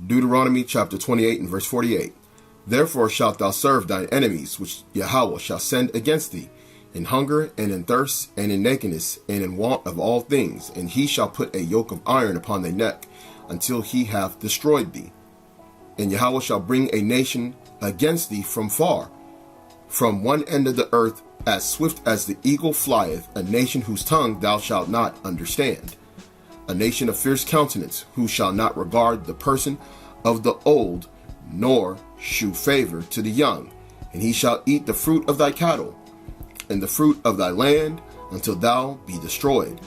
Deuteronomy chapter 28 and verse 48. Therefore shalt thou serve thine enemies, which Yahweh shall send against thee, in hunger and in thirst and in nakedness and in want of all things, and he shall put a yoke of iron upon thy neck, until he have destroyed thee. And Yahweh shall bring a nation against thee from far, from one end of the earth, as swift as the eagle flieth, a nation whose tongue thou shalt not understand, a nation of fierce countenance, who shall not regard the person of the old, nor shew favor to the young. And he shall eat the fruit of thy cattle, and the fruit of thy land, until thou be destroyed,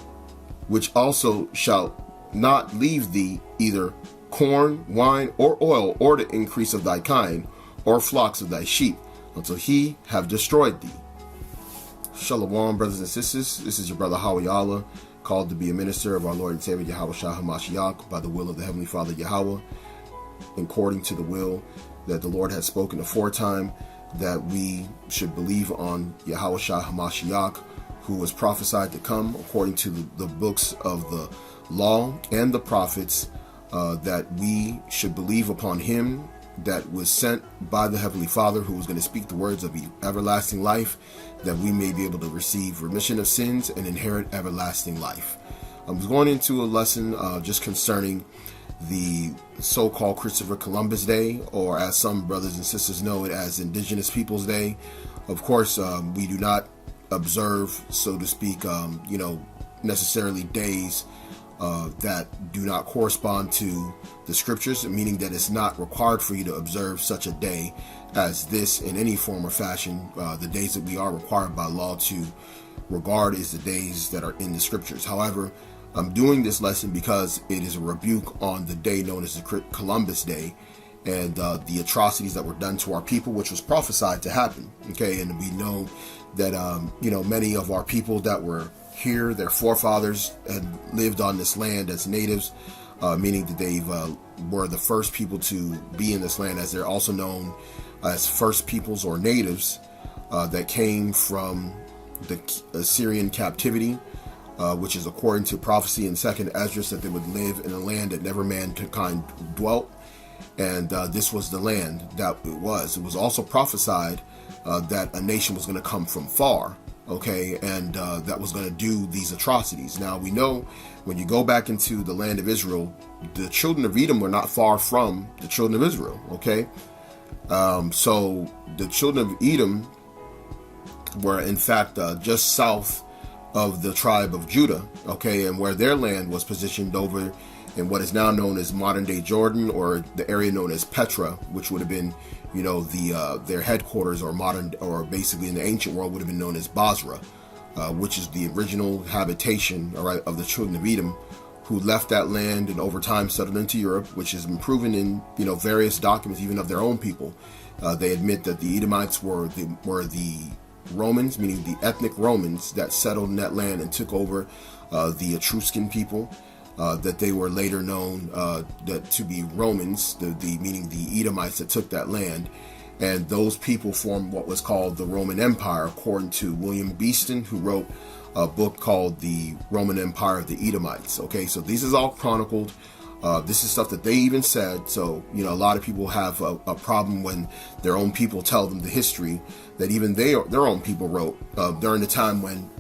which also shall not leave thee either corn, wine, or oil, or the increase of thy kind, or flocks of thy sheep, until he have destroyed thee. Shalom, brothers and sisters. This is your brother Hawiyala, called to be a minister of our Lord and Savior Yahweh Shah HaMashiach by the will of the Heavenly Father Yahweh, according to the will that the Lord has spoken aforetime, that we should believe on Yahweh Shah HaMashiach, who was prophesied to come according to the books of the law and the prophets, that we should believe upon him that was sent by the Heavenly Father, who was going to speak the words of everlasting life, that we may be able to receive remission of sins and inherit everlasting life. I was going into a lesson just concerning the so-called Christopher Columbus Day, or as some brothers and sisters know it as Indigenous Peoples Day. Of course, we do not observe, so to speak, necessarily days that do not correspond to the scriptures, meaning that it's not required for you to observe such a day as this in any form or fashion. The days that we are required by law to regard is the days that are in the scriptures. However, I'm doing this lesson because it is a rebuke on the day known as the Columbus Day, and the atrocities that were done to our people, which was prophesied to happen. Okay, and we know that many of our people that were here, their forefathers had lived on this land as natives, meaning that they were the first people to be in this land, as they're also known as first peoples or natives that came from the Assyrian captivity, which is according to prophecy in 2nd Esdras, that they would live in a land that never mankind dwelt. And this was the land that it was. It was also prophesied that a nation was going to come from far, okay, and that was going to do these atrocities. Now, we know when you go back into the land of Israel, the children of Edom were not far from the children of Israel, okay? So the children of Edom were, in fact, just south of the tribe of Judah, okay, and where their land was positioned over in what is now known as modern-day Jordan, or the area known as Petra, which would have been, their headquarters, or basically in the ancient world would have been known as Basra, which is the original habitation, all right, of the children of Edom, who left that land and over time settled into Europe, which has been proven in various documents, even of their own people. They admit that the Edomites were the Romans, meaning the ethnic Romans that settled in that land and took over the Etruscan people, that they were later known to be Romans, meaning the Edomites that took that land. And those people formed what was called the Roman Empire, according to William Beeston, who wrote a book called The Roman Empire of the Edomites. Okay, so this is all chronicled. This is stuff that they even said. So, a lot of people have a problem when their own people tell them the history that even their own people wrote during the time when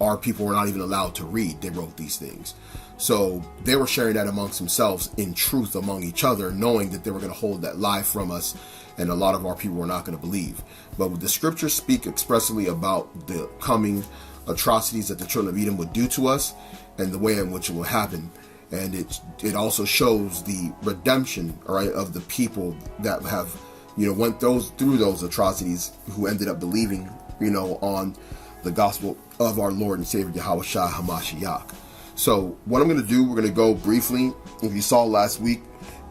our people were not even allowed to read. They wrote these things. So they were sharing that amongst themselves in truth among each other, knowing that they were going to hold that lie from us, and a lot of our people were not going to believe. But the scriptures speak expressly about the coming atrocities that the children of Edom would do to us and the way in which it will happen. And it also shows the redemption, all right, of the people that have, went through those atrocities, who ended up believing, on the gospel of our Lord and Savior Yahweh Shah HaMashiach. So what I'm going to do, we're going to go briefly. If you saw last week,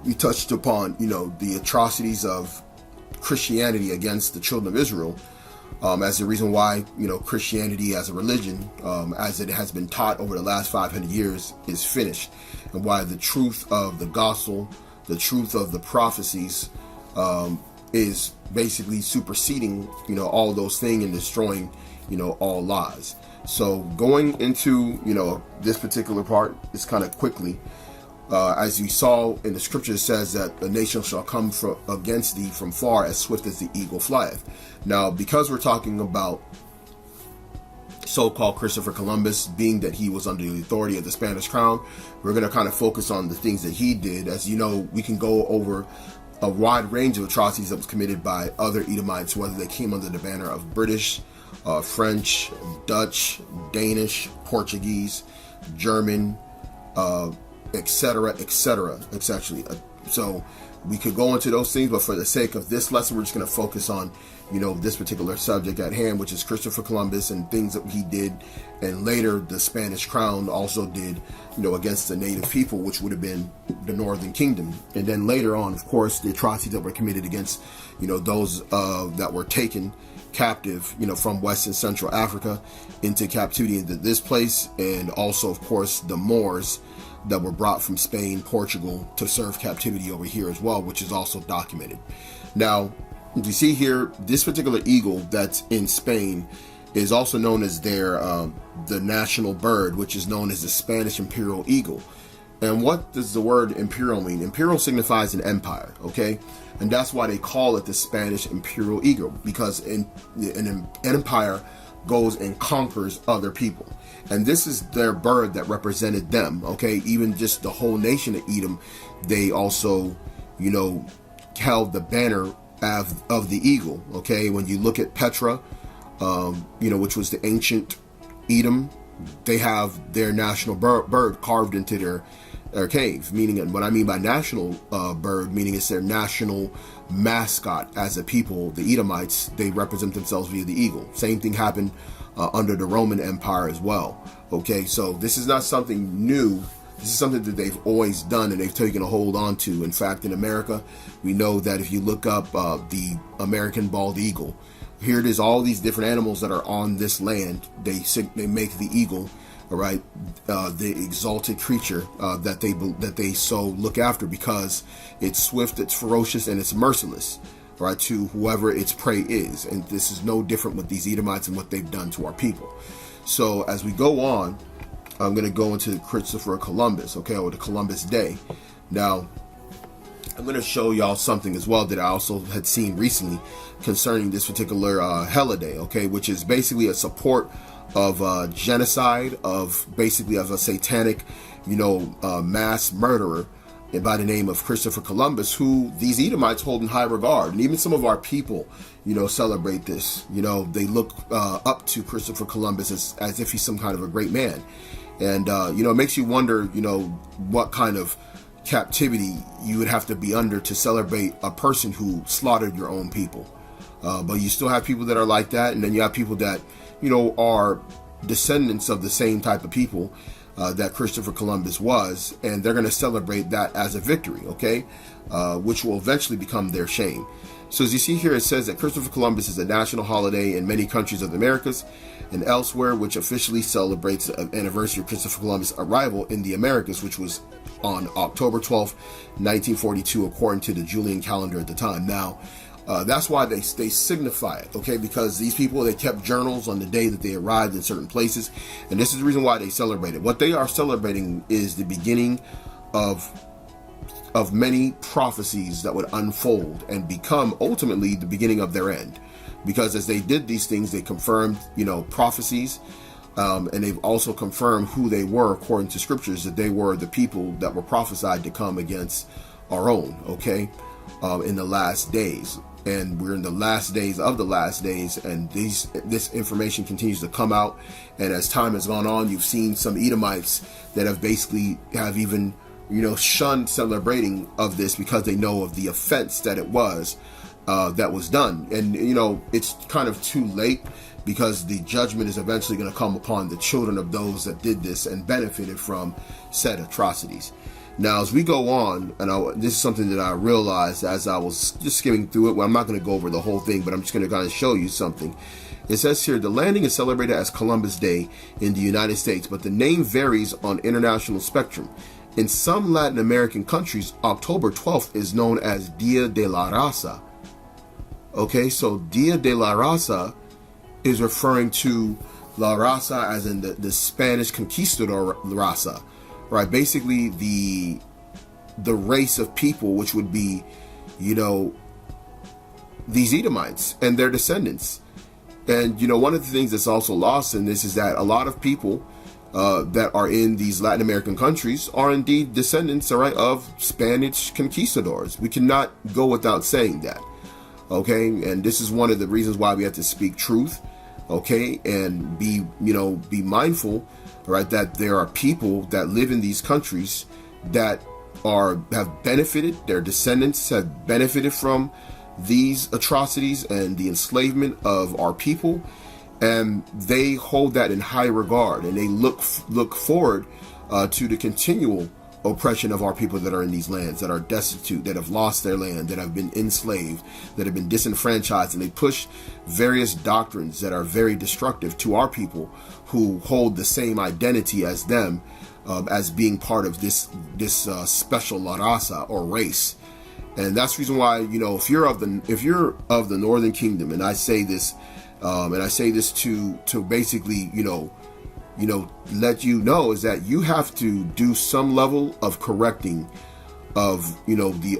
we touched upon, the atrocities of Christianity against the children of Israel, as the reason why, Christianity as a religion, as it has been taught over the last 500 years, is finished, and why the truth of the gospel, the truth of the prophecies, is basically superseding, all those things and destroying, all lies. So going into, this particular part is kind of quickly. As you saw in the scripture, it says that the nation shall come against thee from far, as swift as the eagle flieth. Now, because we're talking about so-called Christopher Columbus, being that he was under the authority of the Spanish crown, we're going to kind of focus on the things that he did. As you know, we can go over a wide range of atrocities that was committed by other Edomites, whether they came under the banner of British, French, Dutch, Danish, Portuguese, German, etc., etc. It's actually so we could go into those things, but for the sake of this lesson, we're just going to focus on, this particular subject at hand, which is Christopher Columbus and things that he did, and later the Spanish crown also did, against the native people, which would have been the Northern Kingdom. And then later on, of course, the atrocities that were committed against, those that were taken captive, from West and Central Africa into captivity into this place, and also, of course, the Moors that were brought from Spain, Portugal to serve captivity over here as well, which is also documented. Now, you see here, this particular eagle that's in Spain is also known as their the national bird, which is known as the Spanish imperial eagle. And what does the word imperial mean? Imperial signifies an empire, okay? And that's why they call it the Spanish imperial eagle, because an empire goes and conquers other people. And this is their bird that represented them, okay? Even just the whole nation of Edom, they also, held the banner of the eagle, okay? When you look at Petra, which was the ancient Edom, they have their national bird carved into their cave, meaning, and what I mean by national bird, meaning it's their national mascot as a people. The Edomites, they represent themselves via the eagle. Same thing happened under the Roman Empire as well. Okay, so this is not something new. This is something that they've always done and they've taken a hold on to. In fact, in America, we know that if you look up the American bald eagle, here it is, all these different animals that are on this land, they make the eagle, all right, the exalted creature that they so look after, because it's swift, it's ferocious, and it's merciless, right, to whoever its prey is. And this is no different with these Edomites and what they've done to our people. So as we go on, I'm going to go into Christopher Columbus, okay, or the Columbus Day. Now, I'm going to show y'all something as well that I also had seen recently concerning this particular holiday, okay, which is basically a support of genocide, of basically of a satanic, mass murderer by the name of Christopher Columbus, who these Edomites hold in high regard. And even some of our people, celebrate this. They look up to Christopher Columbus as if he's some kind of a great man. And, it makes you wonder, what kind of captivity you would have to be under to celebrate a person who slaughtered your own people. But you still have people that are like that. And then you have people that, are descendants of the same type of people that Christopher Columbus was. And they're going to celebrate that as a victory, okay? Which will eventually become their shame. So as you see here, it says that Christopher Columbus is a national holiday in many countries of the Americas and elsewhere, which officially celebrates the anniversary of Christopher Columbus' arrival in the Americas, which was on October 12th, 1942, according to the Julian calendar at the time. Now, that's why they signify it, okay? Because these people, they kept journals on the day that they arrived in certain places, and this is the reason why they celebrate it. What they are celebrating is the beginning of many prophecies that would unfold and become ultimately the beginning of their end. Because as they did these things, they confirmed, prophecies, and they've also confirmed who they were according to scriptures, that they were the people that were prophesied to come against our own, okay, in the last days. And we're in the last days of the last days, and this information continues to come out. And as time has gone on, you've seen some Edomites that have even shunned celebrating of this because they know of the offense that it was that was done. And it's kind of too late, because the judgment is eventually going to come upon the children of those that did this and benefited from said atrocities. Now, as we go on, and this is something that I realized as I was just skimming through it. Well, I'm not going to go over the whole thing, but I'm just going to kind of show you something. It says here, the landing is celebrated as Columbus Day in the United States, but the name varies on international spectrum. In some Latin American countries, October 12th is known as Dia de la Raza. Okay, so Dia de la Raza is referring to La Raza as in the Spanish conquistador raza, right? Basically, the the race of people, which would be, these Edomites and their descendants. And, one of the things that's also lost in this is that a lot of people that are in these Latin American countries are indeed descendants, all right, of Spanish conquistadors. We cannot go without saying that, okay? And this is one of the reasons why we have to speak truth, okay, and be mindful, right, that there are people that live in these countries that have benefited, their descendants have benefited from these atrocities and the enslavement of our people, and they hold that in high regard, and they look forward to the continual oppression of our people that are in these lands, that are destitute, that have lost their land, that have been enslaved, that have been disenfranchised, and they push various doctrines that are very destructive to our people who hold the same identity as them, as being part of this special La Raza or race. And that's the reason why, if you're of the Northern Kingdom, and I say this, to basically, let you know, is that you have to do some level of correcting of,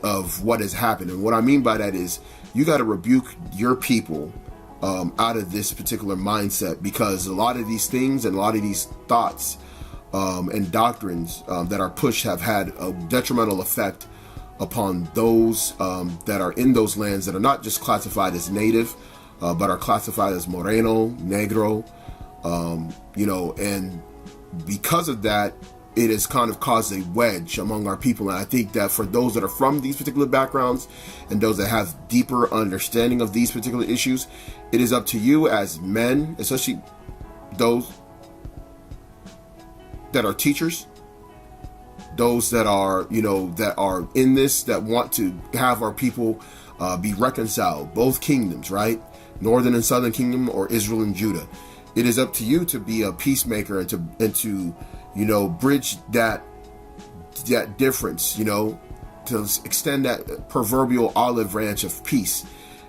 of what has happened. And what I mean by that is you got to rebuke your people out of this particular mindset, because a lot of these things and a lot of these thoughts and doctrines that are pushed have had a detrimental effect upon those that are in those lands that are not just classified as native, but are classified as Moreno, Negro, and because of that, it has kind of caused a wedge among our people. And I think that for those that are from these particular backgrounds and those that have deeper understanding of these particular issues, it is up to you as men, especially those that are teachers, those that are, that are in this, that want to have our people be reconciled, both kingdoms, right? Northern and Southern Kingdom, or Israel and Judah. It is up to you to be a peacemaker and to bridge that difference, to extend that proverbial olive branch of peace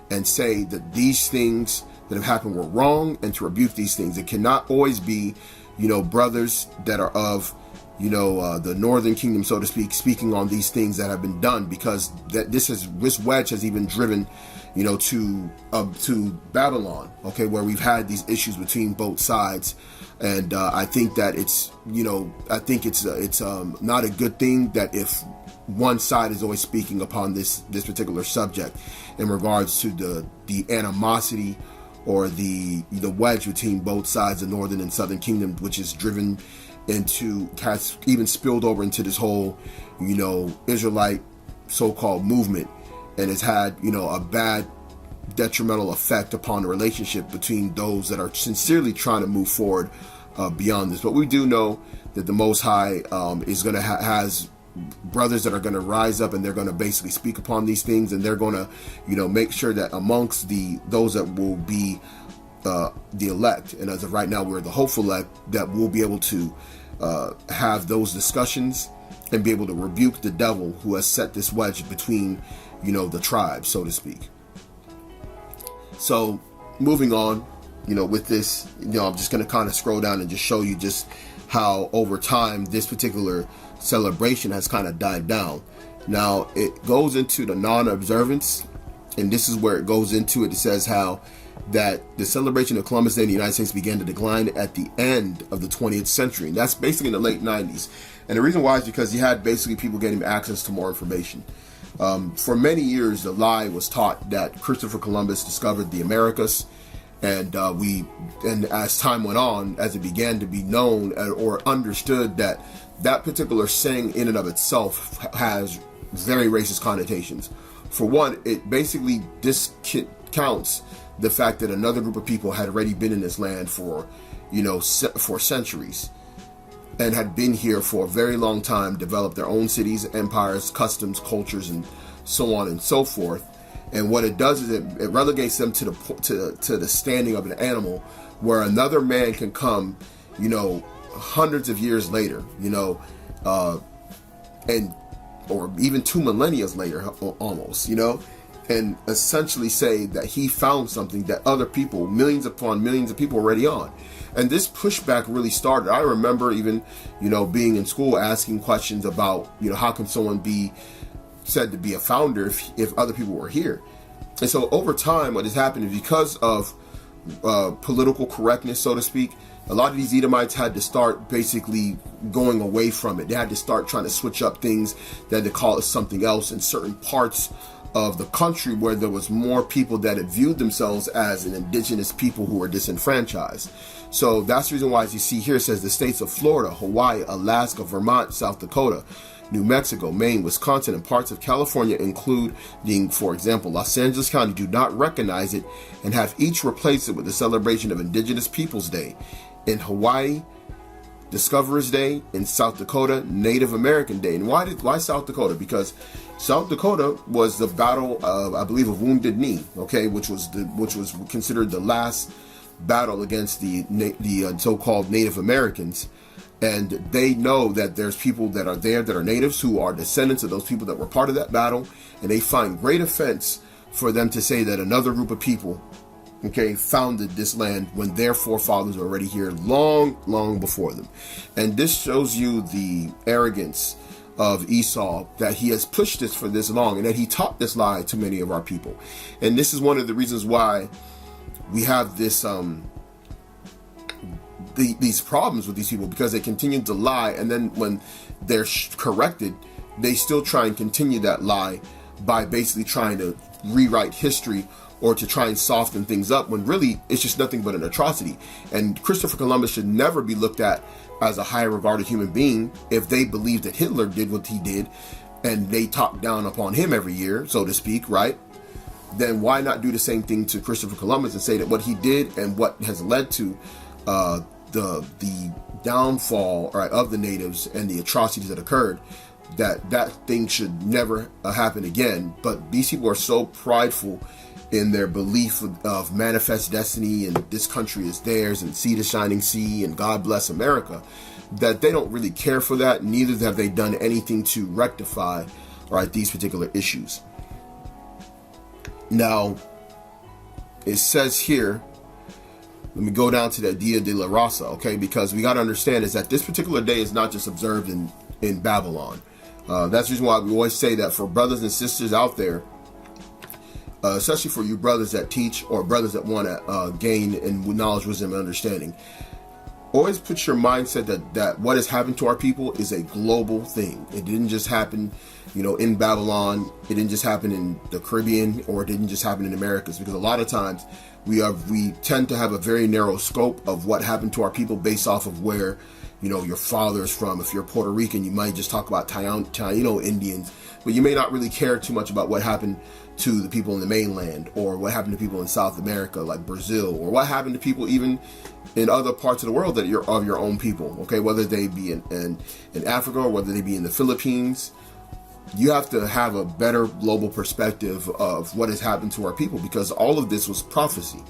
and say that these things that have happened were wrong, and to rebuke these things. It cannot always be, brothers that are of the Northern Kingdom, so to speak, speaking on these things that have been done, because this wedge has even driven, to Babylon, okay, where we've had these issues between both sides, and I think that it's not a good thing that if one side is always speaking upon this particular subject in regards to the animosity or the wedge between both sides, the Northern and Southern Kingdom, which is driven has even spilled over into this whole, Israelite so-called movement, and has had, a bad detrimental effect upon the relationship between those that are sincerely trying to move forward beyond this. But we do know that the Most High is going to has brothers that are going to rise up, and they're going to basically speak upon these things, and they're going to, make sure that amongst those that will be the elect, and as of right now we're the hopeful elect, that we'll be able to have those discussions and be able to rebuke the devil who has set this wedge between the tribes, so to speak. So moving on, with this, I'm just going to kind of scroll down and just show you just how over time this particular celebration has kind of died down. Now it goes into the non-observance, and this is where it goes into it. It says how that the celebration of Columbus Day in the United States began to decline at the end of the 20th century. And that's basically in the late 90s. And the reason why is because you had basically people getting access to more information. For many years, the lie was taught that Christopher Columbus discovered the Americas. And as time went on, as it began to be known or understood that particular saying in and of itself has very racist connotations. For one, it basically discounts the fact that another group of people had already been in this land for centuries, and had been here for a very long time, developed their own cities, empires, customs, cultures, and so on and so forth. And what it does is it relegates them to the standing of an animal, where another man can come, hundreds of years later, or even 2 millennia later, almost, and essentially say that he found something that other people, millions upon millions of people, were already on. And this pushback really started. I remember even, being in school asking questions about, how can someone be said to be a founder if other people were here? And so over time, what has happened is because of political correctness, so to speak, a lot of these Edomites had to start basically going away from it. They had to start trying to switch up things. They had to call it something else in certain parts of the country where there was more people that had viewed themselves as an indigenous people who were disenfranchised. So that's the reason why, as you see here, it says the states of Florida, Hawaii, Alaska, Vermont, South Dakota, New Mexico, Maine, Wisconsin, and parts of California, including, for example, Los Angeles County, do not recognize it and have each replaced it with the celebration of Indigenous Peoples Day. In Hawaii, Discoverers Day. In South Dakota, Native American Day. And why South Dakota? Because South Dakota was the battle of, I believe, of Wounded Knee, okay, which was considered the last battle against the so-called Native Americans. And they know that there's people that are there that are natives who are descendants of those people that were part of that battle, and they find great offense for them to say that another group of people, okay, founded this land when their forefathers were already here long before them. And this shows you the arrogance of Esau, that he has pushed this for this long, and that he taught this lie to many of our people. And this is one of the reasons why we have this these problems with these people, because they continue to lie, and then when they're corrected, they still try and continue that lie by basically trying to rewrite history or to try and soften things up, when really it's just nothing but an atrocity. And Christopher Columbus should never be looked at as a high regarded human being. If they believe that Hitler did what he did and they talk down upon him every year, so to speak, right? Then why not do the same thing to Christopher Columbus and say that what he did and what has led to the downfall, right, of the natives and the atrocities that occurred, that thing should never happen again. But these people are so prideful in their belief of manifest destiny and this country is theirs and see the shining sea and God bless America, that they don't really care for that. Neither have they done anything to rectify, right, these particular issues. Now, it says here, let me go down to the Dia de la Raza, okay, because we got to understand is that this particular day is not just observed in Babylon. That's the reason why we always say that for brothers and sisters out there, especially for you brothers that teach or brothers that want to gain in knowledge, wisdom, and understanding, always put your mindset that what has happened to our people is a global thing. It didn't just happen, in Babylon. It didn't just happen in the Caribbean, or it didn't just happen in Americas, because a lot of times we tend to have a very narrow scope of what happened to our people based off of where, your father is from. If you're Puerto Rican, you might just talk about Taino Indians, but you may not really care too much about what happened to the people in the mainland, or what happened to people in South America, like Brazil, or what happened to people even in other parts of the world that you're of your own people, okay, whether they be in Africa or whether they be in the Philippines. You have to have a better global perspective of what has happened to our people, because all of this was prophecy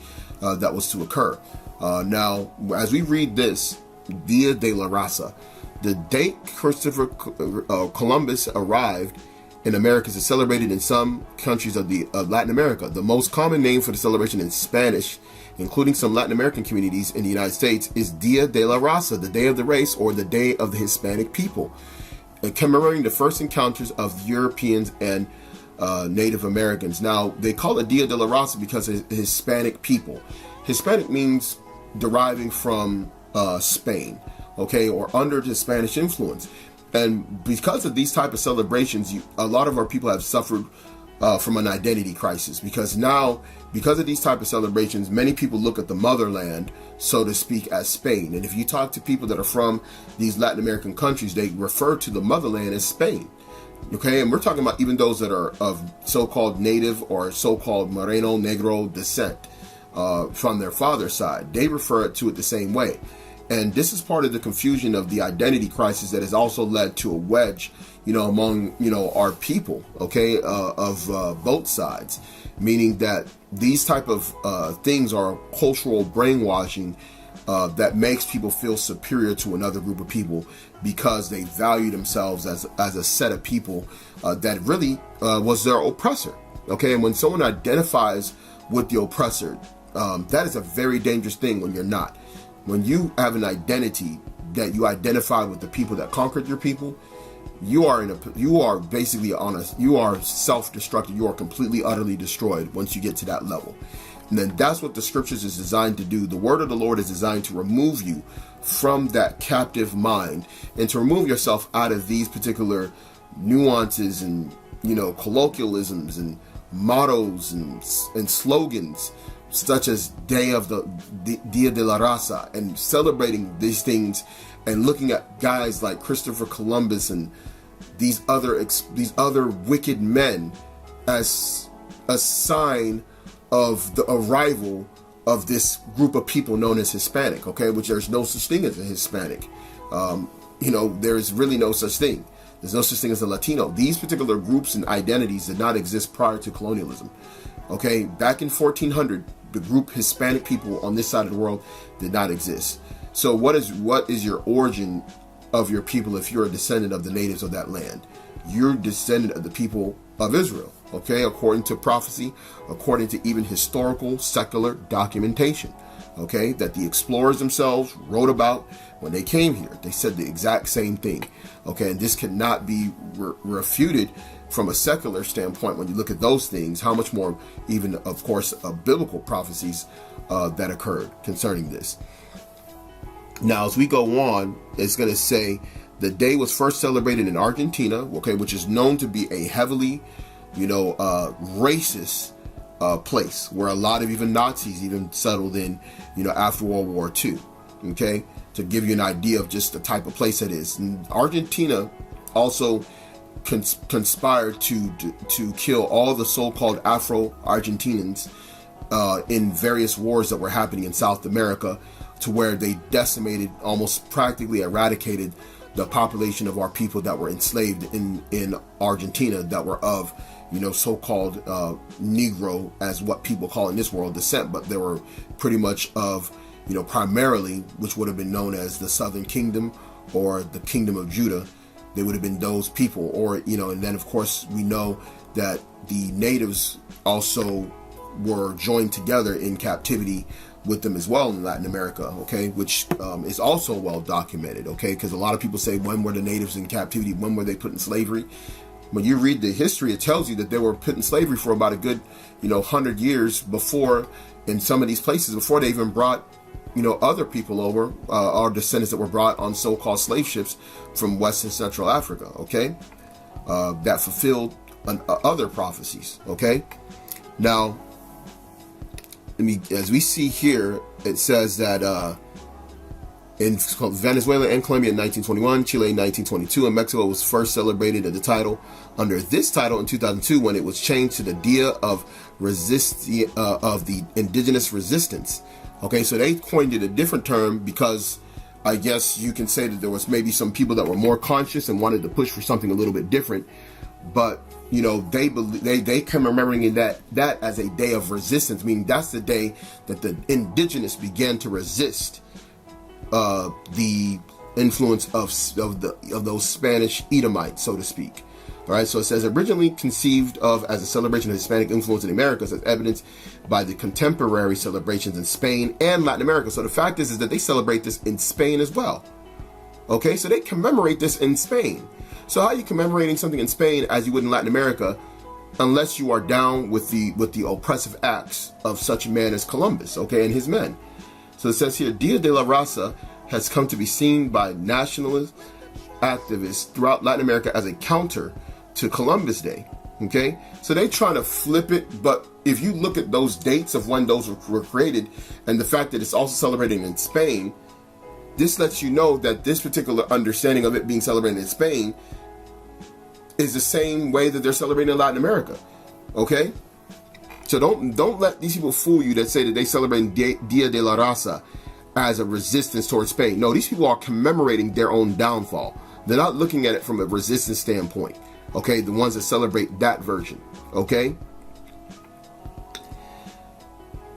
that was to occur. Now, as we read this, Dia de la Raza, the date Christopher Columbus arrived in Americas is celebrated in some countries of Latin America. The most common name for the celebration in Spanish, including some Latin American communities in the United States, is Dia de la Raza, the Day of the Race, or the Day of the Hispanic People, commemorating the first encounters of Europeans and Native Americans. Now, they call it Dia de la Raza because it's Hispanic people. Hispanic means deriving from Spain, okay, or under the Spanish influence. And because of these type of celebrations, a lot of our people have suffered from an identity crisis, because of these type of celebrations, many people look at the motherland, so to speak, as Spain. And if you talk to people that are from these Latin American countries, they refer to the motherland as Spain. Okay, and we're talking about even those that are of so-called native or so-called Moreno Negro descent from their father's side. They refer to it the same way. And this is part of the confusion of the identity crisis that has also led to a wedge, among, our people, okay, of both sides, meaning that these type of things are cultural brainwashing that makes people feel superior to another group of people because they value themselves as a set of people that really was their oppressor. Okay, and when someone identifies with the oppressor, that is a very dangerous thing when you're not. When you have an identity that you identify with the people that conquered your people, you are basically you are self-destructive. You are completely, utterly destroyed once you get to that level. And then that's what the scriptures is designed to do. The word of the Lord is designed to remove you from that captive mind and to remove yourself out of these particular nuances and, colloquialisms and mottos and slogans such as Dia de la Raza, and celebrating these things and looking at guys like Christopher Columbus and these other wicked men as a sign of the arrival of this group of people known as Hispanic, okay, which there's no such thing as a Hispanic. There is really no such thing. There's no such thing as a Latino. These particular groups and identities did not exist prior to colonialism. Okay, back in 1400, the group Hispanic people on this side of the world did not exist. So what is your origin of your people if you're a descendant of the natives of that land? You're descendant of the people of Israel, okay, according to prophecy, according to even historical secular documentation, okay, that the explorers themselves wrote about when they came here. They said the exact same thing, okay, and this cannot be refuted from a secular standpoint when you look at those things, how much more even, of course, biblical prophecies that occurred concerning this. Now, as we go on, it's going to say the day was first celebrated in Argentina, okay, which is known to be a heavily, racist place where a lot of even Nazis even settled in, after World War II, okay, to give you an idea of just the type of place it is. And Argentina also conspired to kill all the so-called Afro-Argentinians in various wars that were happening in South America, to where they decimated, almost practically eradicated the population of our people that were enslaved in Argentina, that were of, so-called Negro, as what people call in this world, descent, but they were pretty much of, primarily, which would have been known as the Southern Kingdom or the Kingdom of Judah. They would have been those people, or, and then of course we know that the natives also were joined together in captivity with them as well in Latin America, okay, which is also well documented, okay, because a lot of people say, when were the natives in captivity? When were they put in slavery? When you read the history, it tells you that they were put in slavery for about a good, 100 years before, in some of these places, before they even brought, other people over, our descendants that were brought on so-called slave ships from West and Central Africa, okay, that fulfilled other prophecies, okay. Now, as we see here, it says that in Venezuela and Colombia in 1921, Chile in 1922, and Mexico was first celebrated under this title in 2002, when it was changed to the Dia of the Indigenous Resistance. Okay, so they coined it a different term because I guess you can say that there was maybe some people that were more conscious and wanted to push for something a little bit different, but they commemorating that as a day of resistance, meaning that's the day that the indigenous began to resist the influence of those Spanish Edomites, so to speak. All right, so it says, originally conceived of as a celebration of Hispanic influence in the Americas, as evidenced by the contemporary celebrations in Spain and Latin America. So the fact is that they celebrate this in Spain as well. Okay, so they commemorate this in Spain. So how are you commemorating something in Spain as you would in Latin America, unless you are down with the oppressive acts of such a man as Columbus, okay, and his men? So it says here, Dia de la Raza has come to be seen by nationalist activists throughout Latin America as a counter to Columbus Day, okay? So they try to flip it, but if you look at those dates of when those were created, and the fact that it's also celebrated in Spain, this lets you know that this particular understanding of it being celebrated in Spain is the same way that they're celebrating in Latin America, okay? So don't let these people fool you that say that they celebrate Dia de la Raza as a resistance towards Spain. No, these people are commemorating their own downfall. They're not looking at it from a resistance standpoint, okay? The ones that celebrate that version, okay?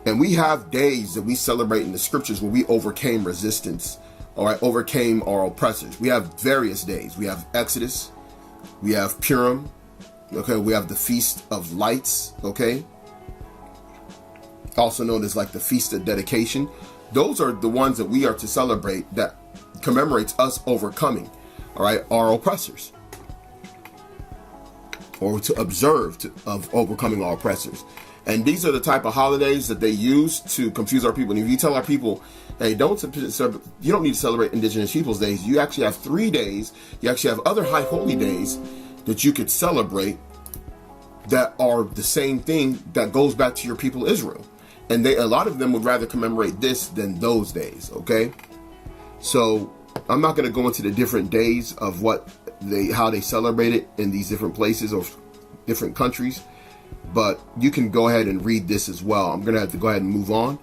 And we have days that we celebrate in the scriptures where we overcame resistance, all right, overcame our oppressors. We have various days. We have Exodus, we have Purim, Okay, we have the Feast of Lights, okay, also known as like the Feast of Dedication. Those are the ones that we are to celebrate that commemorates us overcoming, all right, our oppressors, or to observe of overcoming our oppressors. And these are the type of holidays that they use to confuse our people. And if you tell our people, hey, you don't need to celebrate Indigenous Peoples Days, you actually have 3 days, you actually have other high holy days that you could celebrate that are the same thing that goes back to your people Israel. And a lot of them would rather commemorate this than those days, okay? So I'm not going to go into the different days of how they celebrate it in these different places or different countries, but you can go ahead and read this as well. I'm going to have to go ahead and move on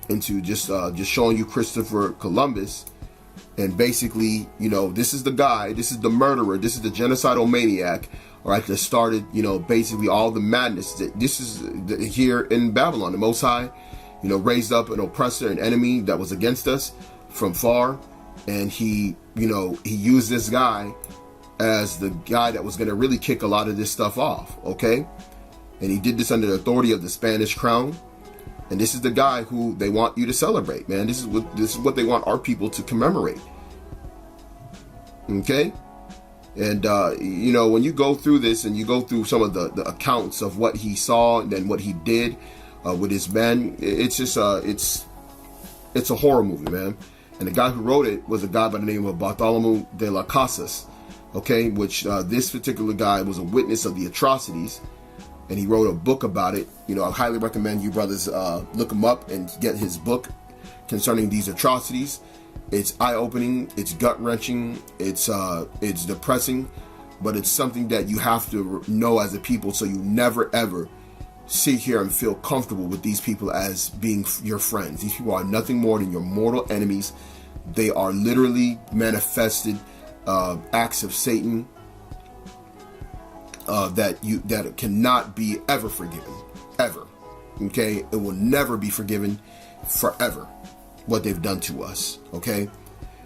into just showing you Christopher Columbus. And basically, this is the guy, this is the murderer, this is the genocidal maniac, all right, that started, basically all the madness. This is here in Babylon. The Most High, raised up an oppressor, an enemy that was against us from far. And he used this guy as the guy that was going to really kick a lot of this stuff off, okay? And he did this under the authority of the Spanish crown. And this is the guy who they want you to celebrate, man. This is what they want our people to commemorate. Okay? And, when you go through this and you go through some of the accounts of what he saw and then what he did with his men, it's just, it's a horror movie, man. And the guy who wrote it was a guy by the name of Bartholomew de las Casas, okay? Which this particular guy was a witness of the atrocities. And he wrote a book about it. I highly recommend you brothers look him up and get his book concerning these atrocities. It's eye-opening, it's gut-wrenching, it's depressing, but it's something that you have to know as a people, so you never ever sit here and feel comfortable with these people as being your friends. These people are nothing more than your mortal enemies. They are literally manifested acts of Satan. That cannot be ever forgiven, ever. Okay, it will never be forgiven forever. What they've done to us. Okay,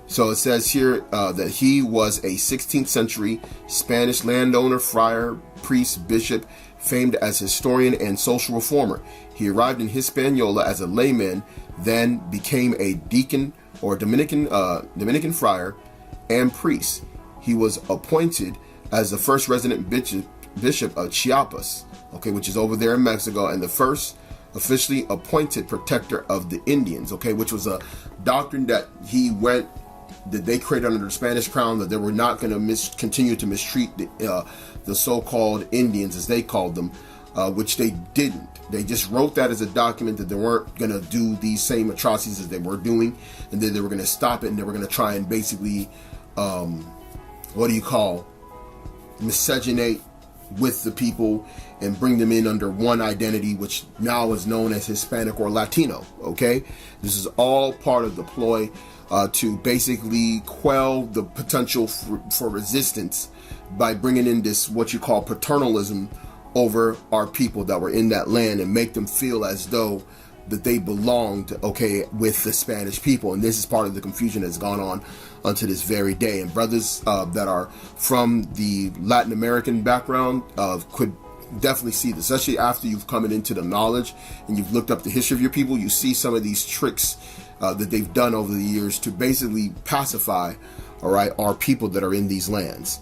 so it says here that he was a 16th century Spanish landowner, friar, priest, bishop, famed as historian and social reformer. He arrived in Hispaniola as a layman, then became a deacon or Dominican friar and priest. He was appointed as the first resident bishop of Chiapas, okay, which is over there in Mexico, and the first officially appointed protector of the Indians, okay, which was a doctrine that they created under the Spanish crown, that they were not going to continue to mistreat the so-called Indians, as they called them, which they didn't. They just wrote that as a document that they weren't going to do these same atrocities as they were doing, and then they were going to stop it, and they were going to try and basically, miscegenate with the people and bring them in under one identity, which now is known as Hispanic or Latino. Okay, this is all part of the ploy to basically quell the potential for resistance by bringing in this what you call paternalism over our people that were in that land and make them feel as though that they belonged, okay, with the Spanish people. And this is part of the confusion that's gone on unto this very day. And brothers that are from the Latin American background could definitely see this, especially after you've come into the knowledge and you've looked up the history of your people. You see some of these tricks that they've done over the years to basically pacify, all right, our people that are in these lands.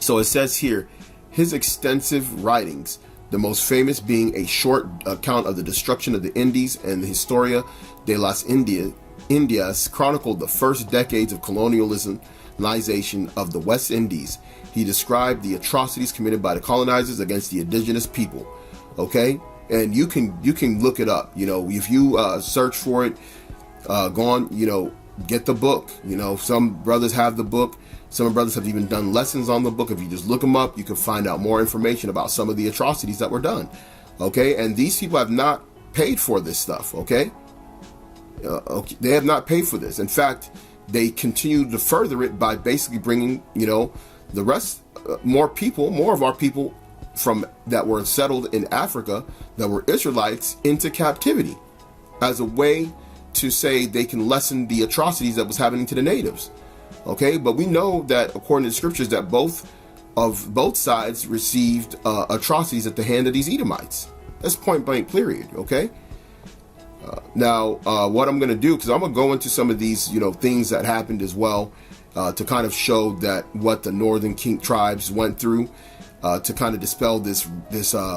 So it says here, his extensive writings, the most famous being a short account of the destruction of the Indies and the Historia de las Indias, chronicled the first decades of colonialism of the West Indies. He described the atrocities committed by the colonizers against the indigenous people. Okay, and you can look it up. If you search for it, go on. Get the book. Some brothers have the book. Some brothers have even done lessons on the book. If you just look them up, you can find out more information about some of the atrocities that were done. Okay, and these people have not paid for this stuff. Okay, they have not paid for this. In fact, they continue to further it by basically bringing, the rest, more of our people from that were settled in Africa, that were Israelites, into captivity as a way to say they can lessen the atrocities that was happening to the natives. Okay, but we know that according to the scriptures that both of both sides received atrocities at the hand of these Edomites. That's point blank period. Okay. Now, what I'm going to do, because I'm going to go into some of these, things that happened as well, to kind of show that what the northern king tribes went through, to kind of dispel this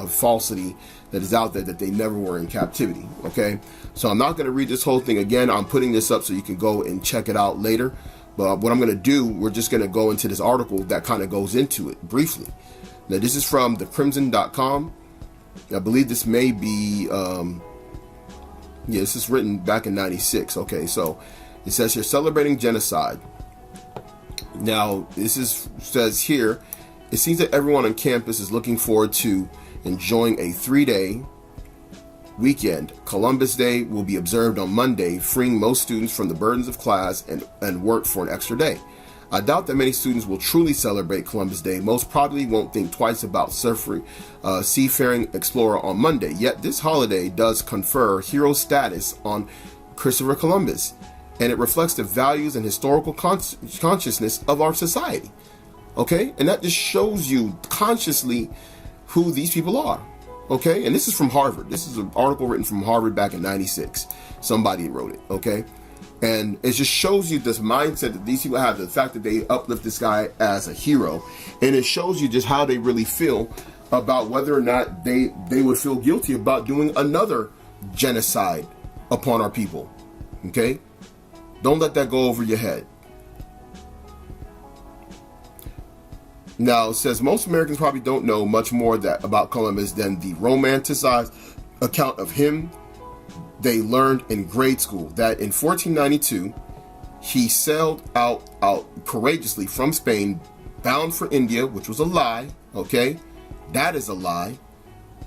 falsity that is out there, that they never were in captivity. Okay, so I'm not going to read this whole thing again. I'm putting this up so you can go and check it out later. But what I'm going to do, we're just going to go into this article that kind of goes into it briefly. Now, this is from thecrimson.com. I believe this may be, this is written back in 96. Okay, so it says here, celebrating genocide. Now, says here, it seems that everyone on campus is looking forward to enjoying a 3-day weekend. Columbus Day will be observed on Monday, freeing most students from the burdens of class and work for an extra day. I doubt that many students will truly celebrate Columbus Day. Most probably won't think twice about seafaring explorer on Monday. Yet this holiday does confer hero status on Christopher Columbus, and it reflects the values and historical consciousness of our society. Okay, and that just shows you consciously who these people are. Okay, and this is from Harvard. This is an article written from Harvard back in 96. Somebody wrote it. Okay, and it just shows you this mindset that these people have, the fact that they uplift this guy as a hero, and it shows you just how they really feel about whether or not they would feel guilty about doing another genocide upon our people. Okay, don't let that go over your head. Now, it says most Americans probably don't know much more about Columbus than the romanticized account of him they learned in grade school, that in 1492 he sailed out courageously from Spain, bound for India, which was a lie. Okay, that is a lie,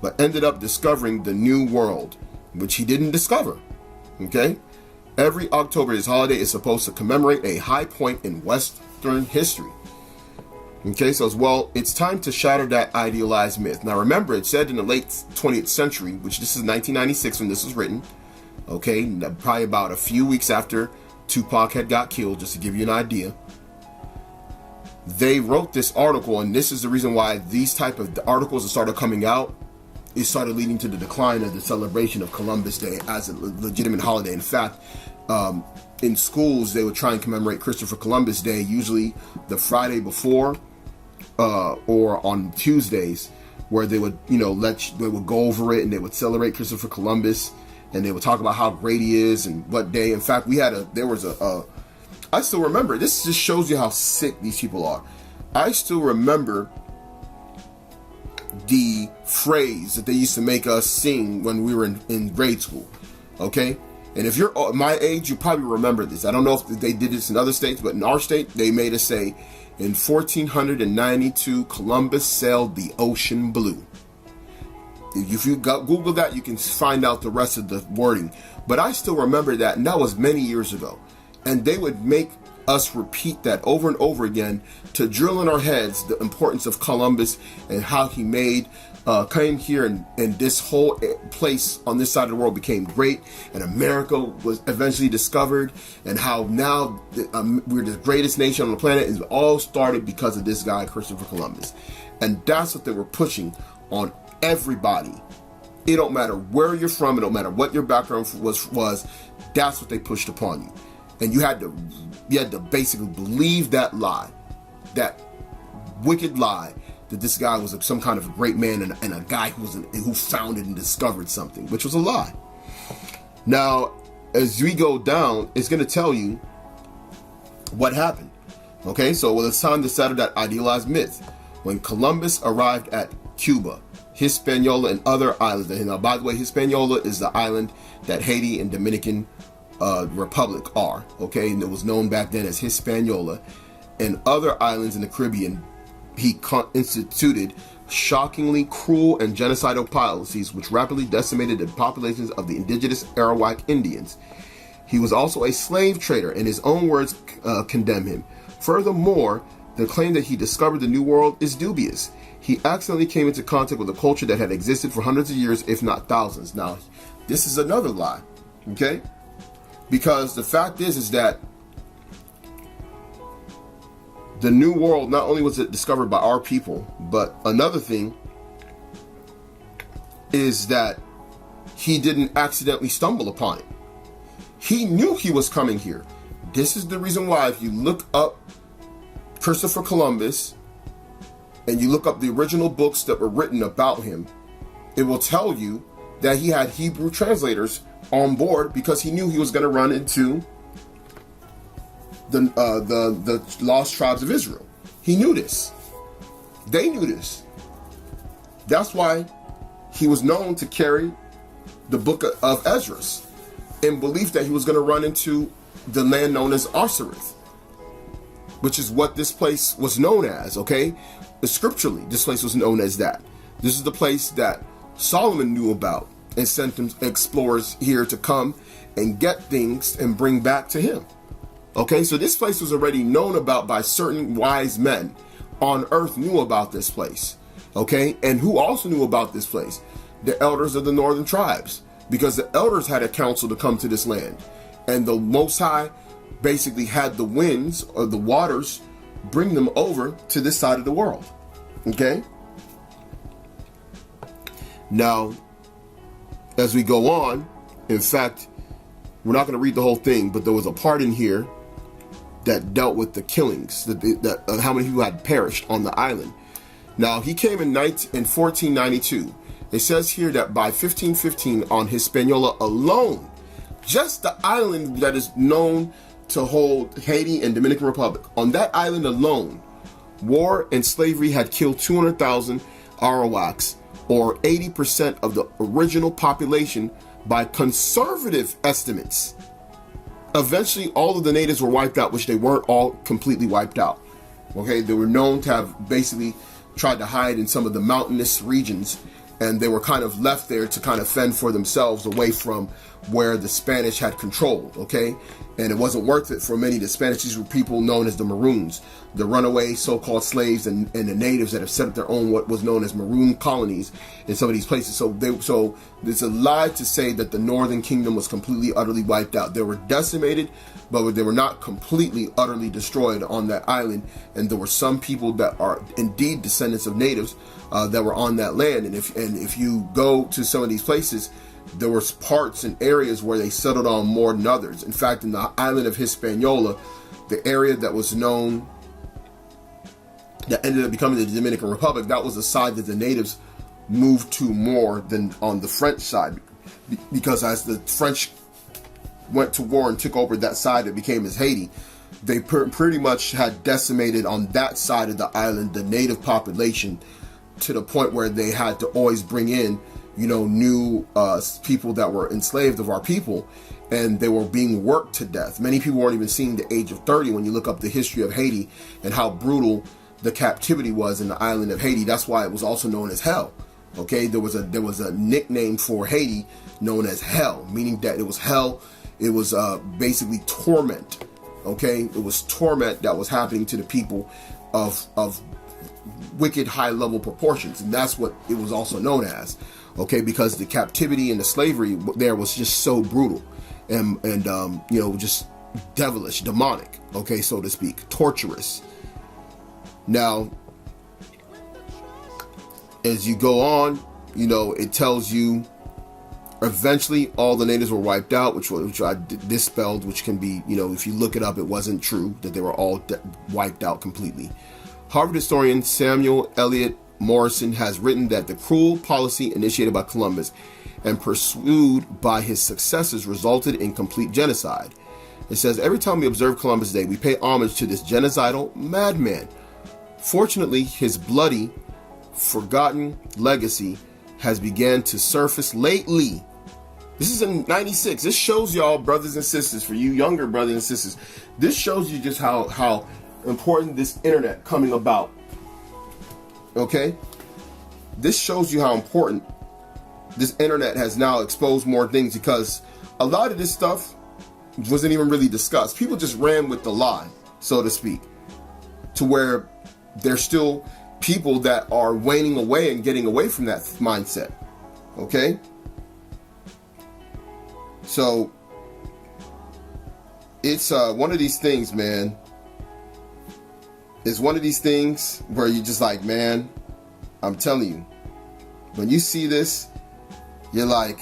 but ended up discovering the New World, which he didn't discover. Okay, every October, his holiday is supposed to commemorate a high point in Western history. Okay, so as well, it's time to shatter that idealized myth. Now remember, it said in the late 20th century, which this is 1996 when this was written, okay, probably about a few weeks after Tupac had got killed, just to give you an idea. They wrote this article, and this is the reason why these type of articles that started coming out, it started leading to the decline of the celebration of Columbus Day as a legitimate holiday. In fact, in schools, they would try and commemorate Christopher Columbus Day, usually the Friday before, or on Tuesdays, where they would, they would go over it and they would celebrate Christopher Columbus, and they would talk about how great he is and what day. In fact, I still remember, this just shows you how sick these people are. I still remember the phrase that they used to make us sing when we were in grade school. Okay. And if you're my age, you probably remember this. I don't know if they did this in other states, but in our state, they made us say, in 1492, Columbus sailed the ocean blue. If you Google that, you can find out the rest of the wording. But I still remember that, and that was many years ago. And they would make us repeat that over and over again to drill in our heads the importance of Columbus and how he came here, and this whole place on this side of the world became great, and America was eventually discovered, and how now we're the greatest nation on the planet. It all started because of this guy, Christopher Columbus. And that's what they were pushing on everybody. It don't matter where you're from, it don't matter what your background was, that's what they pushed upon you. And you had to basically believe that lie, that wicked lie, that this guy was some kind of a great man and a guy who founded and discovered something, which was a lie. Now, as we go down, it's going to tell you what happened. Okay, so it's time to settle that idealized myth. When Columbus arrived at Cuba, Hispaniola, and other islands, and now, by the way, Hispaniola is the island that Haiti and Dominican Republic are. Okay, and it was known back then as Hispaniola, and other islands in the Caribbean. He instituted shockingly cruel and genocidal policies which rapidly decimated the populations of the indigenous Arawak Indians. He was also a slave trader, and his own words condemn him. Furthermore, the claim that he discovered the New World is dubious. He accidentally came into contact with a culture that had existed for hundreds of years, if not thousands. Now, this is another lie, okay? Because the fact is that The New World, not only was it discovered by our people, but another thing is that he didn't accidentally stumble upon it. He knew he was coming here. This is the reason why, if you look up Christopher Columbus and you look up the original books that were written about him, it will tell you that he had Hebrew translators on board because he knew he was going to run into the lost tribes of Israel. He knew this. They knew this. That's why he was known to carry the book of Esdras, in belief that he was going to run into the land known as Osiris, which is what this place was known as, okay? Scripturally, this place was known as that. This is the place that Solomon knew about and sent them explorers here to come and get things and bring back to him. Okay, so this place was already known about by certain wise men on earth, knew about this place. Okay, and who also knew about this place? The elders of the northern tribes, because the elders had a council to come to this land, and the Most High basically had the winds or the waters bring them over to this side of the world. Okay, now as we go on, in fact, we're not going to read the whole thing, but there was a part in here that dealt with the killings, that how many people had perished on the island. Now, he came in 1492. It says here that by 1515 on Hispaniola alone, just the island that is known to hold Haiti and Dominican Republic, on that island alone, war and slavery had killed 200,000 Arawaks, or 80% of the original population by conservative estimates. Eventually, all of the natives were wiped out, which they weren't all completely wiped out. Okay, they were known to have basically tried to hide in some of the mountainous regions, and they were kind of left there to kind of fend for themselves away from where the Spanish had controlled, okay? And it wasn't worth it for many of the Spanish. These were people known as the Maroons, the runaway so-called slaves and the natives that have set up their own what was known as Maroon colonies in some of these places. So there's a lie to say that the Northern Kingdom was completely, utterly wiped out. They were decimated, but they were not completely, utterly destroyed on that island. And there were some people that are indeed descendants of natives that were on that land. And if you go to some of these places, there was parts and areas where they settled on more than others. In fact, in the island of Hispaniola, the area that was known, that ended up becoming the Dominican Republic, that was the side that the natives moved to more than on the French side. Because as the French went to war and took over that side that became as Haiti, they pretty much had decimated on that side of the island the native population, to the point where they had to always bring in new people that were enslaved of our people, and they were being worked to death. Many people weren't even seeing the age of 30 when you look up the history of Haiti and how brutal the captivity was in the island of Haiti. That's why it was also known as hell. Okay, there was a nickname for Haiti known as hell, meaning that it was hell. It was basically torment. Okay, it was torment that was happening to the people of wicked high level proportions, and that's what it was also known as. Okay, because the captivity and the slavery there was just so brutal and just devilish, demonic, okay, so to speak, torturous. Now, as you go on, it tells you eventually all the natives were wiped out, which I dispelled, which can be, if you look it up, it wasn't true that they were all wiped out completely. Harvard historian Samuel Eliot Morrison has written that the cruel policy initiated by Columbus and pursued by his successors resulted in complete genocide. It says, every time we observe Columbus Day, we pay homage to this genocidal madman. Fortunately, his bloody, forgotten legacy has begun to surface lately. This is in 96. This shows y'all, brothers and sisters, for you younger brothers and sisters, this shows you just how important this internet coming about. Okay, this shows you how important this internet has now exposed more things, because a lot of this stuff wasn't even really discussed. People just ran with the lie, so to speak, to where there's still people that are waning away and getting away from that mindset. Okay, so it's one of these things, man. It's one of these things where you're just like, man, I'm telling you, when you see this, you're like,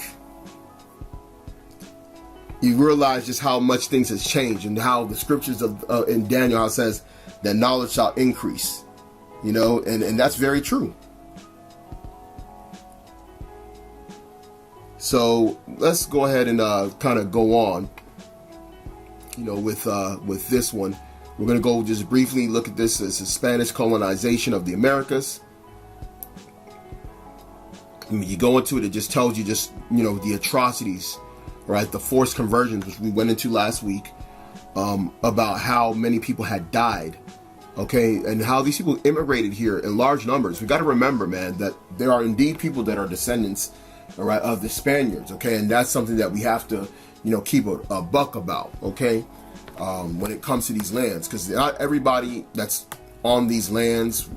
you realize just how much things has changed, and how the scriptures in Daniel, how it says that knowledge shall increase, and that's very true. So let's go ahead and kind of go on, with this one. We're going to go just briefly look at this as the Spanish colonization of the Americas. When you go into it, it just tells you the atrocities, right? The forced conversions, which we went into last week, about how many people had died, okay? And how these people immigrated here in large numbers. We got to remember, man, that there are indeed people that are descendants, all right, of the Spaniards, okay? And that's something that we have to, keep a buck about, okay? When it comes to these lands, because not everybody that's on these lands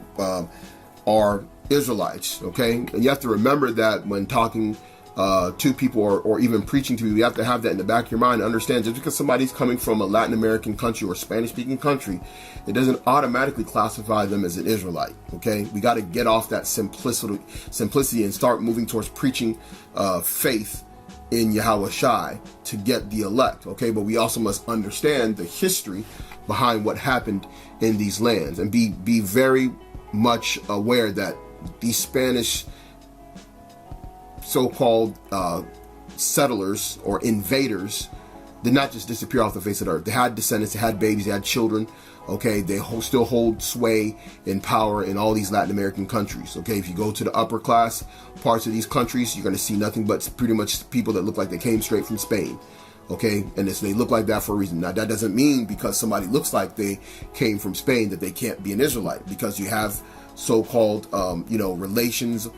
are Israelites, okay? And you have to remember that when talking to people or even preaching to people, you have to have that in the back of your mind and understand, just because somebody's coming from a Latin American country or Spanish-speaking country, it doesn't automatically classify them as an Israelite, okay? We got to get off that simplicity and start moving towards preaching faith in Yahweh Shai to get the elect, okay? But we also must understand the history behind what happened in these lands, and be very much aware that these Spanish so-called settlers or invaders did not just disappear off the face of the earth. They had descendants, they had babies, they had children, okay? They still hold sway and power in all these Latin American countries, okay? If you go to the upper class parts of these countries, you're going to see nothing but pretty much people that look like they came straight from Spain, okay? And they look like that for a reason. Now, that doesn't mean because somebody looks like they came from Spain that they can't be an Israelite, because you have so-called, relations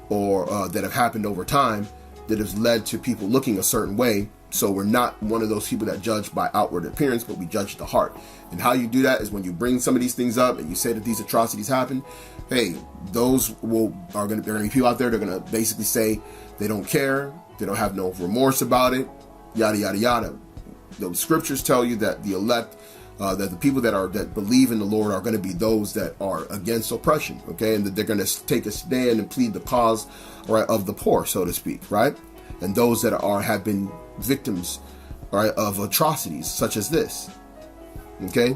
or that have happened over time that has led to people looking a certain way. So we're not one of those people that judge by outward appearance, but we judge the heart. And how you do that is when you bring some of these things up and you say that these atrocities happen. Hey, those are going to be people out there. They're going to basically say they don't care, they don't have no remorse about it, yada yada yada. The scriptures tell you that the elect, that the people that believe in the Lord are going to be those that are against oppression, okay, and that they're going to take a stand and plead the cause, right, of the poor, so to speak, right, and those that have been victims, right, of atrocities such as this, okay.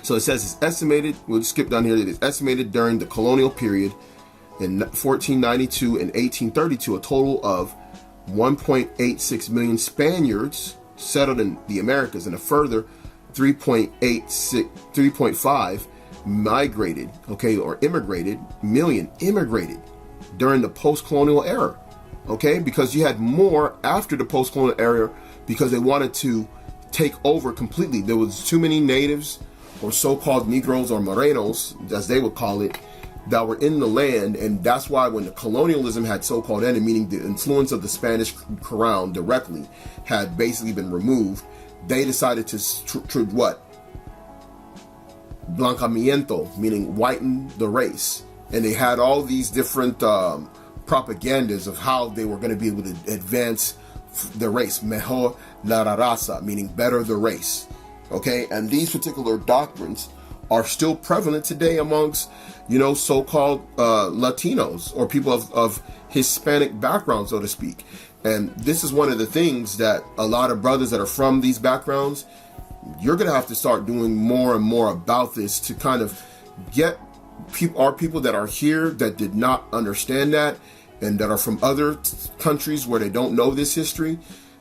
So it says it's estimated. We'll just skip down here. It is estimated during the colonial period in 1492 and 1832, a total of 1.86 million Spaniards settled in the Americas, and a further 3.5 migrated, okay, or immigrated during the post-colonial era, okay, because you had more after the post-colonial era because they wanted to take over completely. There was too many natives, or so-called Negroes or Morenos, as they would call it, that were in the land, and that's why when the colonialism had so-called ended, meaning the influence of the Spanish crown directly had basically been removed, they decided to what? Blancamiento, meaning whiten the race. And they had all these different propagandas of how they were going to be able to advance the race, mejor la raza, meaning better the race. Okay, and these particular doctrines are still prevalent today amongst, so-called Latinos or people of Hispanic background, so to speak. And this is one of the things that a lot of brothers that are from these backgrounds, you're going to have to start doing more and more about this to kind of get people that are here that did not understand that and that are from other countries where they don't know this history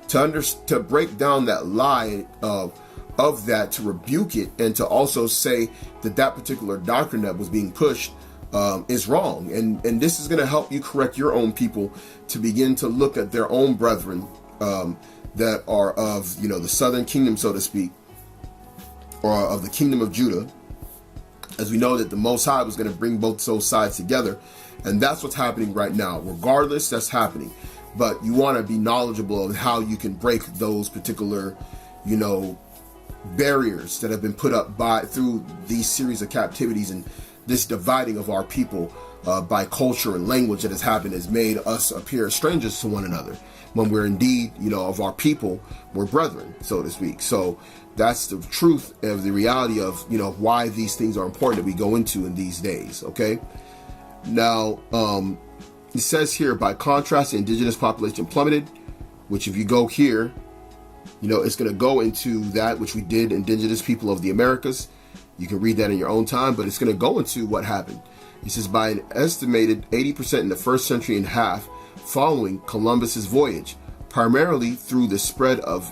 to break down that lie of that, to rebuke it, and to also say that particular doctrine that was being pushed is wrong. And this is going to help you correct your own people to begin to look at their own brethren that are of, the southern kingdom, so to speak, or of the kingdom of Judah, as we know that the Most High was going to bring both those sides together. And that's what's happening right now. Regardless, that's happening. But you want to be knowledgeable of how you can break those particular, barriers that have been put up through these series of captivities and this dividing of our people by culture and language that has happened has made us appear strangers to one another, when we're indeed, of our people, we're brethren, so to speak. So that's the truth of the reality of, why these things are important that we go into in these days. Okay. Now, it says here, by contrast, the indigenous population plummeted, which if you go here, it's going to go into that which we did, indigenous people of the Americas. You can read that in your own time, but it's going to go into what happened. It says by an estimated 80% in the first century and a half following Columbus's voyage, primarily through the spread of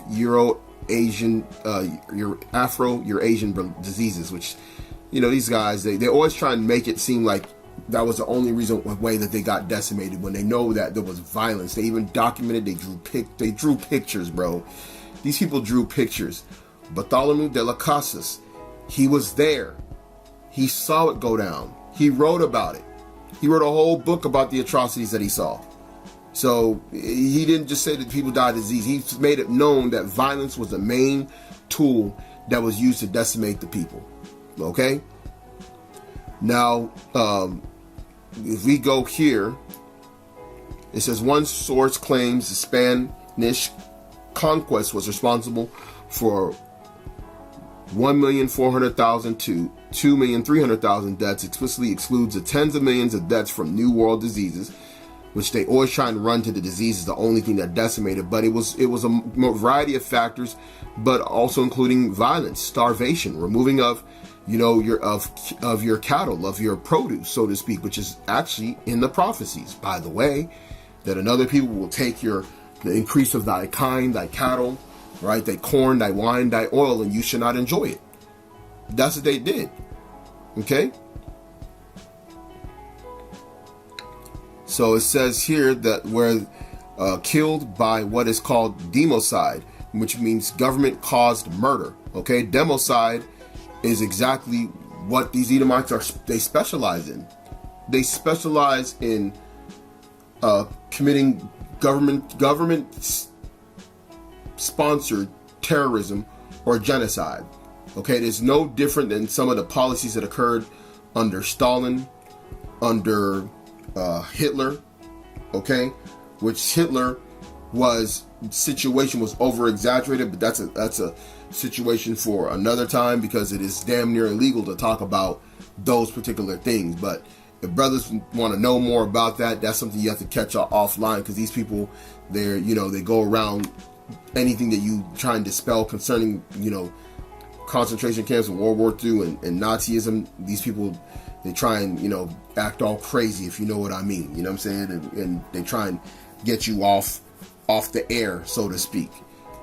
Afro-Eurasian diseases, which, these guys, they always try and make it seem like that was the only way that they got decimated, when they know that there was violence. They even documented, they drew pictures, bro. These people drew pictures. Bartholomew de las Casas, he was there. He saw it go down. He wrote about it. He wrote a whole book about the atrocities that he saw. So he didn't just say that people died of disease. He made it known that violence was the main tool that was used to decimate the people. Okay? Now, if we go here, it says one source claims the Spanish conquest was responsible for 1,400,000 to 2,300,000 deaths, explicitly excludes the tens of millions of deaths from New World diseases, which they always try and run to the disease is the only thing that decimated. But it was a variety of factors, but also including violence, starvation, removing of your cattle, of your produce, so to speak, which is actually in the prophecies, by the way, that another people will take the increase of thy kind, thy cattle, right, thy corn, thy wine, thy oil, and you should not enjoy it. That's what they did. Okay? So it says here that we're killed by what is called democide, which means government-caused murder. Okay? Democide is exactly what these Edomites they specialize in. They specialize in committing government-sponsored terrorism or genocide. Okay, it is no different than some of the policies that occurred under Stalin, under Hitler. Okay, which Hitler situation was over exaggerated, but that's a situation for another time, because it is damn near illegal to talk about those particular things. But if brothers want to know more about that, that's something you have to catch offline, because these people, they go around anything that you try and dispel concerning, concentration camps in World War II and Nazism. These people, they try and, act all crazy, if you know what I mean. You know what I'm saying? And they try and get you off the air, so to speak.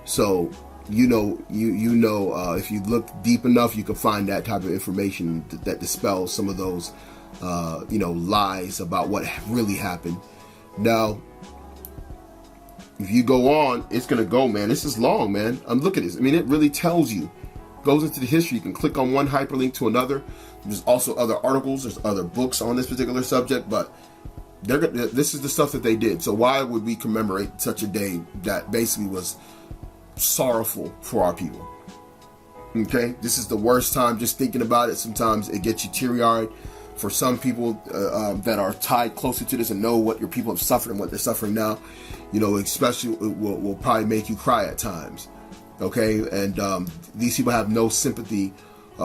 So, if you look deep enough, you can find that type of information that dispels some of those, lies about what really happened. Now, if you go on, it's going to go, man. This is long, man. Look at this. I mean, it really tells you, goes into the history. You can click on one hyperlink to another. There's also other articles. There's other books on this particular subject, but this is the stuff that they did. So why would we commemorate such a day that basically was sorrowful for our people? Okay, this is the worst time. Just thinking about it, sometimes it gets you teary-eyed. For some people that are tied closer to this and know what your people have suffered and what they're suffering now, especially will probably make you cry at times. Okay, and these people have no sympathy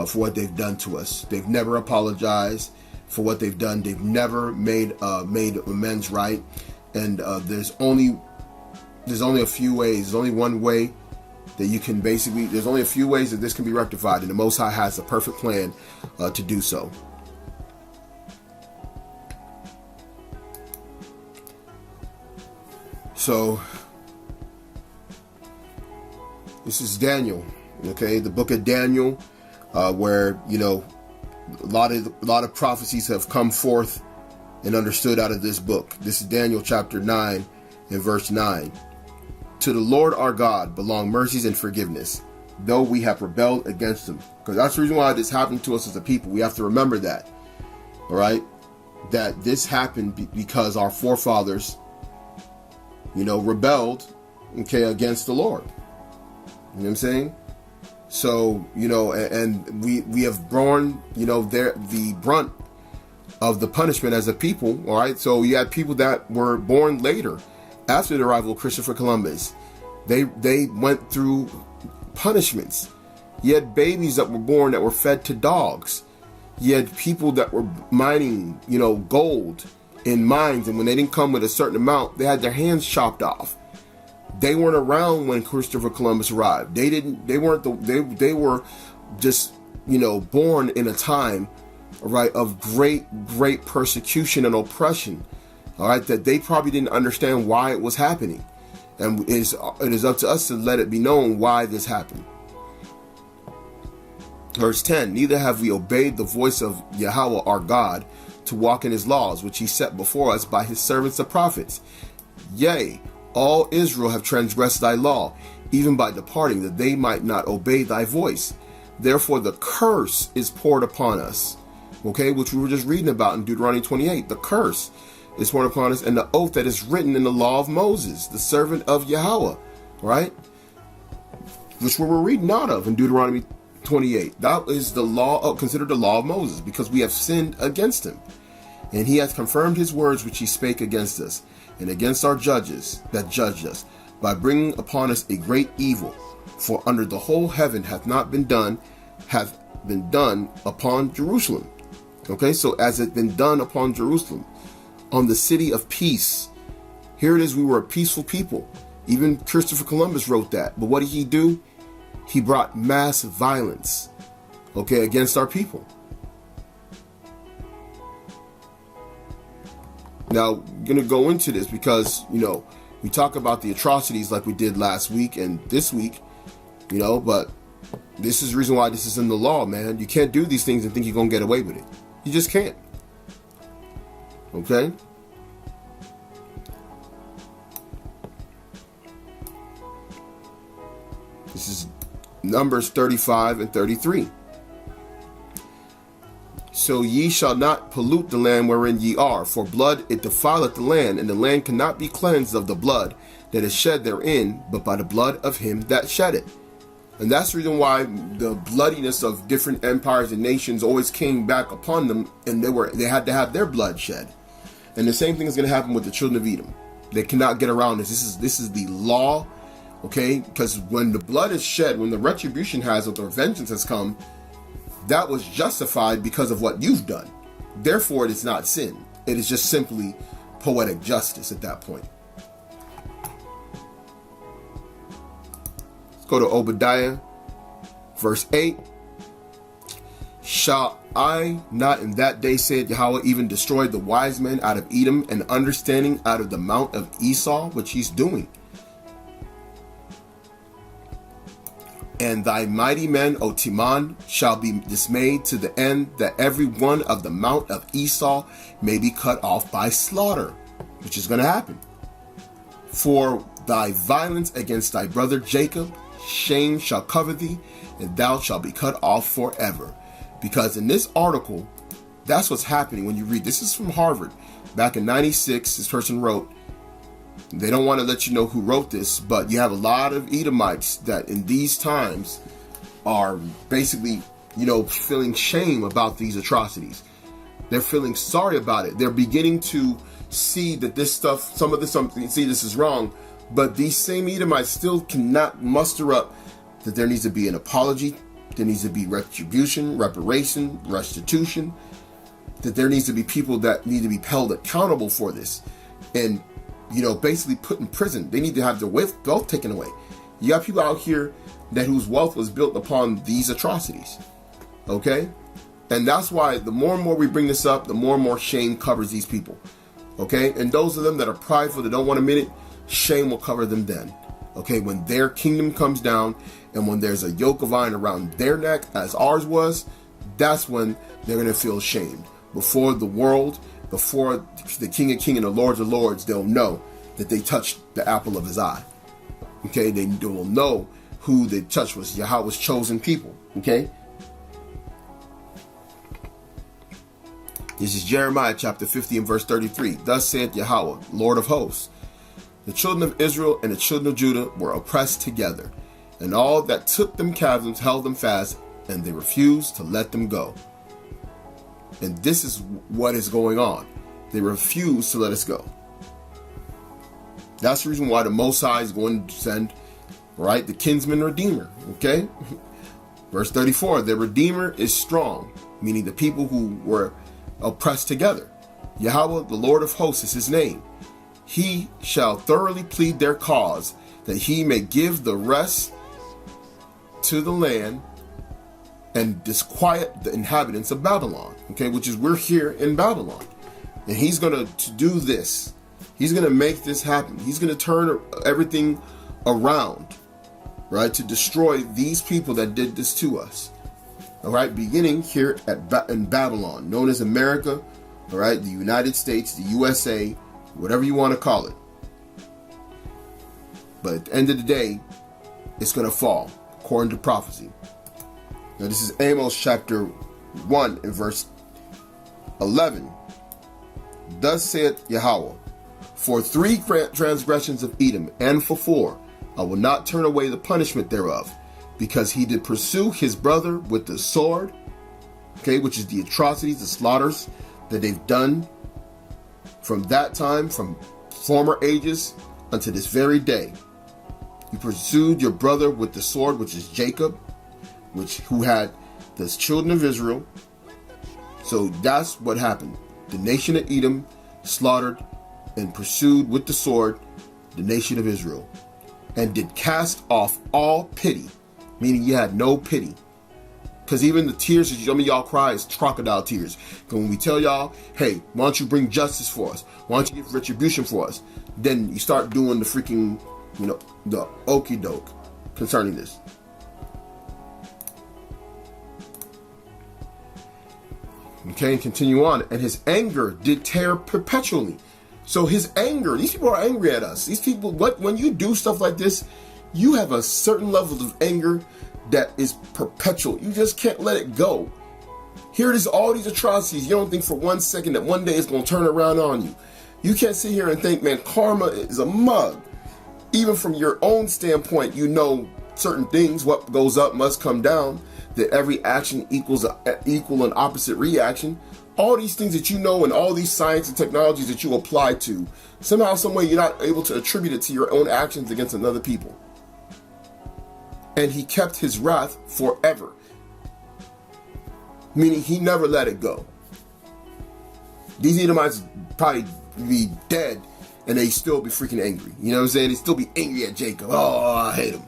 for what they've done to us. They've never apologized for what they've done. They've never made amends right. And there's only a few ways. There's only one way that you can there's only a few ways that this can be rectified, and the Most High has a perfect plan to do so. So, this is Daniel, okay, the book of Daniel, where a lot of prophecies have come forth and understood out of this book. This is Daniel chapter 9 and verse 9. To the Lord our God belong mercies and forgiveness, though we have rebelled against him. Because that's the reason why this happened to us as a people. We have to remember that, all right, that this happened because our forefathers, rebelled, okay, against the Lord. You know what I'm saying? So, and we have borne, the brunt of the punishment as a people. All right. So you had people that were born later after the arrival of Christopher Columbus. They went through punishments. You had babies that were born that were fed to dogs. You had people that were mining, gold in mines, and when they didn't come with a certain amount, they had their hands chopped off. They weren't around when Christopher Columbus arrived. They were just, born in a time, right, of great persecution and oppression. All right, that they probably didn't understand why it was happening. And it is up to us to let it be known why this happened. Verse 10, neither have we obeyed the voice of Yahweh our God to walk in his laws, which he set before us by his servants the prophets. Yea, all Israel have transgressed thy law, even by departing, that they might not obey thy voice. Therefore the curse is poured upon us. Okay, which we were just reading about in Deuteronomy 28. The curse is poured upon us, and the oath that is written in the law of Moses, the servant of Yahweh, right? Which we were reading out of in Deuteronomy 28. That is the law, considered the law of Moses, because we have sinned against him. And he hath confirmed his words which he spake against us, and against our judges that judged us, by bringing upon us a great evil. For under the whole heaven hath been done upon Jerusalem. Okay, so as it been done upon Jerusalem, on the city of peace. Here it is, we were a peaceful people. Even Christopher Columbus wrote that. But what did he do? He brought mass violence, okay, against our people. Now, I'm going to go into this because, we talk about the atrocities like we did last week and this week, but this is the reason why this is in the law, man. You can't do these things and think you're going to get away with it. You just can't. Okay? This is Numbers 35 and 33. So ye shall not pollute the land wherein ye are, for blood it defileth the land, and the land cannot be cleansed of the blood that is shed therein, but by the blood of him that shed it. And that's the reason why the bloodiness of different empires and nations always came back upon them, and they had to have their blood shed. And the same thing is going to happen with the children of Edom. They cannot get around this. This is the law, okay? Because when the blood is shed, when the retribution has, or the vengeance has come, that was justified because of what you've done. Therefore, it is not sin. It is just simply poetic justice at that point. Let's go to Obadiah, verse 8. Shall I not in that day, said Yahweh, even destroy the wise men out of Edom, and understanding out of the mount of Esau, which he's doing? And thy mighty men, O Timan, shall be dismayed to the end that every one of the mount of Esau may be cut off by slaughter, which is going to happen. For thy violence against thy brother Jacob, shame shall cover thee, and thou shalt be cut off forever. Because in this article, that's what's happening when you read. This is from Harvard. Back in 96, this person wrote, they don't want to let you know who wrote this, but you have a lot of Edomites that in these times are basically, feeling shame about these atrocities. They're feeling sorry about it. They're beginning to see that this stuff, this is wrong, but these same Edomites still cannot muster up that there needs to be an apology, there needs to be retribution, reparation, restitution, that there needs to be people that need to be held accountable for this. And basically put in prison. They need to have their wealth taken away. You got people out here whose wealth was built upon these atrocities. Okay? And that's why the more and more we bring this up, the more and more shame covers these people. Okay? And those of them that are prideful, that don't want to admit it, shame will cover them then. Okay? When their kingdom comes down, and when there's a yoke of iron around their neck, as ours was, that's when they're going to feel shamed. Before the world, before the King of Kings and the Lords of Lords, they'll know that they touched the apple of his eye. Okay, they will know who they touched was Yahweh's chosen people. Okay, this is Jeremiah chapter 50 and verse 33. Thus saith Yahweh, Lord of hosts, the children of Israel and the children of Judah were oppressed together, and all that took them captives held them fast, and they refused to let them go. And this is what is going on. They refuse to let us go. That's the reason why the Most High is going to send, right, the kinsman redeemer. Okay? Verse 34, the redeemer is strong, meaning the people who were oppressed together. Yahweh, the Lord of hosts, is his name. He shall thoroughly plead their cause, that he may give the rest to the land and disquiet the inhabitants of Babylon. Okay, which is we're here in Babylon. And he's going to do this. He's going to make this happen. He's going to turn everything around, right, to destroy these people that did this to us. All right, beginning here in Babylon, known as America, all right, the United States, the USA, whatever you want to call it. But at the end of the day, it's going to fall, according to prophecy. Now, this is Amos chapter 1 and verse 11. Thus saith Yahweh, for 3 transgressions of Edom, and for 4, I will not turn away the punishment thereof, because he did pursue his brother with the sword, okay, which is the atrocities, the slaughters that they've done from that time, from former ages unto this very day. You pursued your brother with the sword, which is Jacob, who had the children of Israel. So that's what happened. The nation of Edom slaughtered and pursued with the sword the nation of Israel, and did cast off all pity, meaning you had no pity. Because even the tears that some of y'all cry is crocodile tears. Because when we tell y'all, hey, why don't you bring justice for us? Why don't you give retribution for us? Then you start doing the freaking, the okie doke concerning this. Okay, and continue on. And his anger did tear perpetually. So his anger, these people are angry at us. These people, when you do stuff like this, you have a certain level of anger that is perpetual. You just can't let it go. Here it is, all these atrocities. You don't think for 1 second that one day it's going to turn around on you. You can't sit here and think, man, karma is a mug. Even from your own standpoint, you know certain things, what goes up must come down, that every action equals equal and opposite reaction. All these things that you know and all these science and technologies that you apply to, somehow, some way, you're not able to attribute it to your own actions against another people. And he kept his wrath forever. Meaning he never let it go. These Edomites probably be dead and they still be freaking angry. You know what I'm saying? They still be angry at Jacob. Oh, I hate him.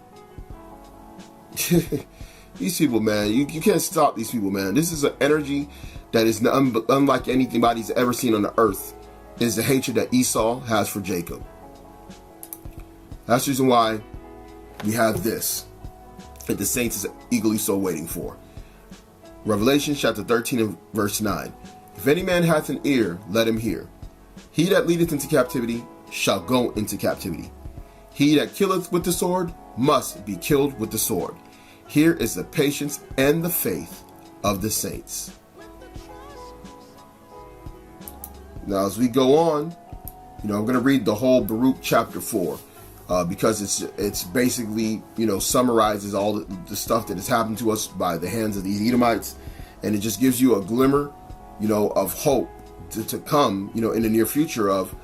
These people, man, you can't stop these people, man. This is an energy that is unlike anybody's ever seen on the earth. Is the hatred that Esau has for Jacob. That's the reason why we have this that the saints is eagerly so waiting for. Revelation chapter 13 and verse 9. If any man hath an ear, let him hear. He that leadeth into captivity shall go into captivity. He that killeth with the sword must be killed with the sword. Here is the patience and the faith of the saints. Now, as we go on, I'm going to read the whole Baruch chapter 4 because it's basically, summarizes all the stuff that has happened to us by the hands of these Edomites, and it just gives you a glimmer, of hope to come, in the near future of,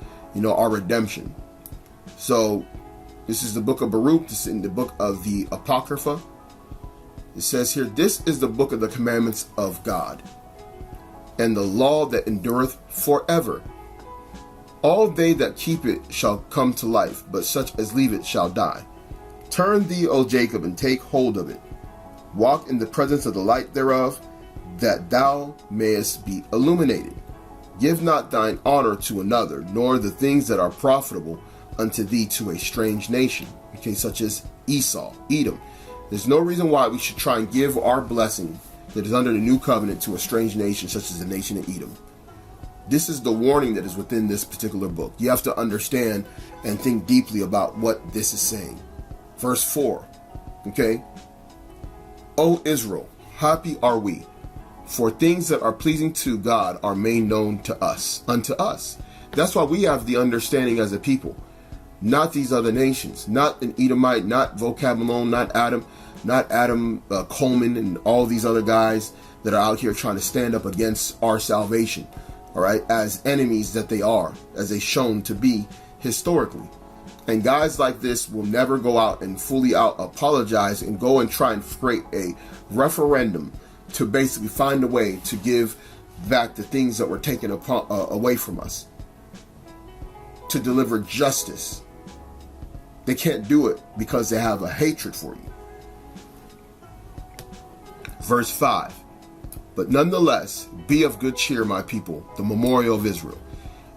our redemption. So, this is the book of Baruch. This is in the book of the Apocrypha. It says here, this is the book of the commandments of God, and the law that endureth forever. All they that keep it shall come to life, but such as leave it shall die. Turn thee, O Jacob, and take hold of it. Walk in the presence of the light thereof, that thou mayest be illuminated. Give not thine honor to another, nor the things that are profitable unto thee to a strange nation, okay, such as Esau, Edom. There's no reason why we should try and give our blessing that is under the new covenant to a strange nation such as the nation of Edom. This is the warning that is within this particular book. You have to understand and think deeply about what this is saying. Verse 4, okay? O Israel, happy are we, for things that are pleasing to God are made known to us, unto us. That's why we have the understanding as a people, not these other nations, not an Edomite, not Vocabulon, not Adam, Coleman, and all these other guys that are out here trying to stand up against our salvation, all right, as enemies that they are, as they've shown to be historically. And guys like this will never go out and fully out apologize and go and try and create a referendum to basically find a way to give back the things that were taken away from us, to deliver justice. They can't do it because they have a hatred for you. Verse 5. But nonetheless, be of good cheer, my people, the memorial of Israel.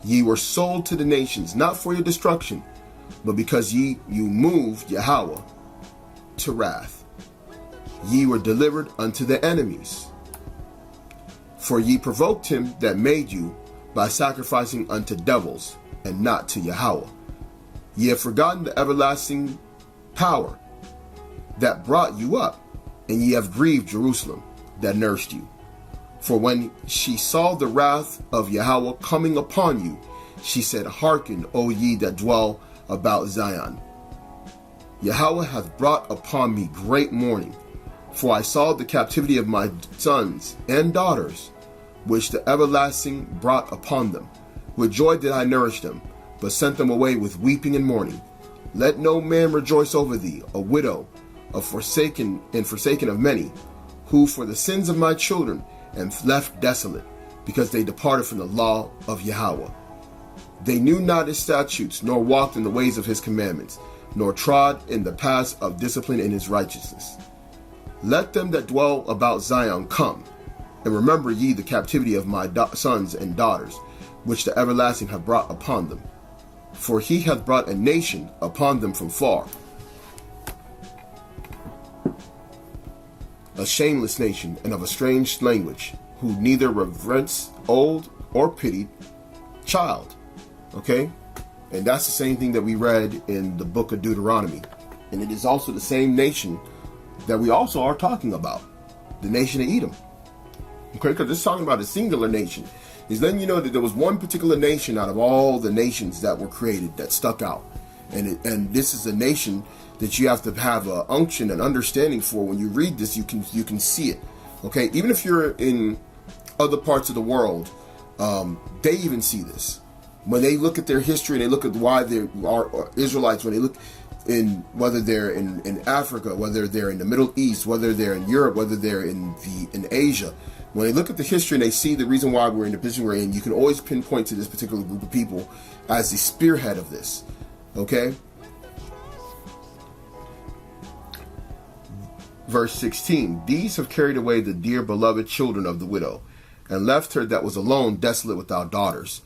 Ye were sold to the nations, not for your destruction, but because you moved Yahweh to wrath. Ye were delivered unto the enemies. For ye provoked him that made you by sacrificing unto devils, and not to Yahweh. Ye have forgotten the everlasting power that brought you up, and ye have grieved Jerusalem that nursed you. For when she saw the wrath of Yahweh coming upon you, she said, Hearken, O ye that dwell about Zion. Yahweh hath brought upon me great mourning, for I saw the captivity of my sons and daughters, which the everlasting brought upon them. With joy did I nourish them, but sent them away with weeping and mourning. Let no man rejoice over thee, a widow, forsaken of many, who for the sins of my children am left desolate, because they departed from the law of Yahweh. They knew not his statutes, nor walked in the ways of his commandments, nor trod in the paths of discipline in his righteousness. Let them that dwell about Zion come, and remember ye the captivity of my sons and daughters, which the everlasting hath brought upon them. For he hath brought a nation upon them from far, a shameless nation and of a strange language, who neither reverence old or pitied child. Okay? And that's the same thing that we read in the book of Deuteronomy. And it is also the same nation that we also are talking about, the nation of Edom. Okay? Because it's talking about a singular nation. Is letting you know that there was one particular nation out of all the nations that were created that stuck out. And this is a nation that you have to have an unction and understanding for. When you read this, you can see it. Okay, even if you're in other parts of the world, they even see this. When they look at their history and they look at why they are Israelites, when they look in whether they're in Africa, whether they're in the Middle East, whether they're in Europe, whether they're in Asia, when they look at the history and they see the reason why we're in the position we're in, you can always pinpoint to this particular group of people as the spearhead of this. Okay? Verse 16, these have carried away the dear beloved children of the widow, and left her that was alone desolate without daughters.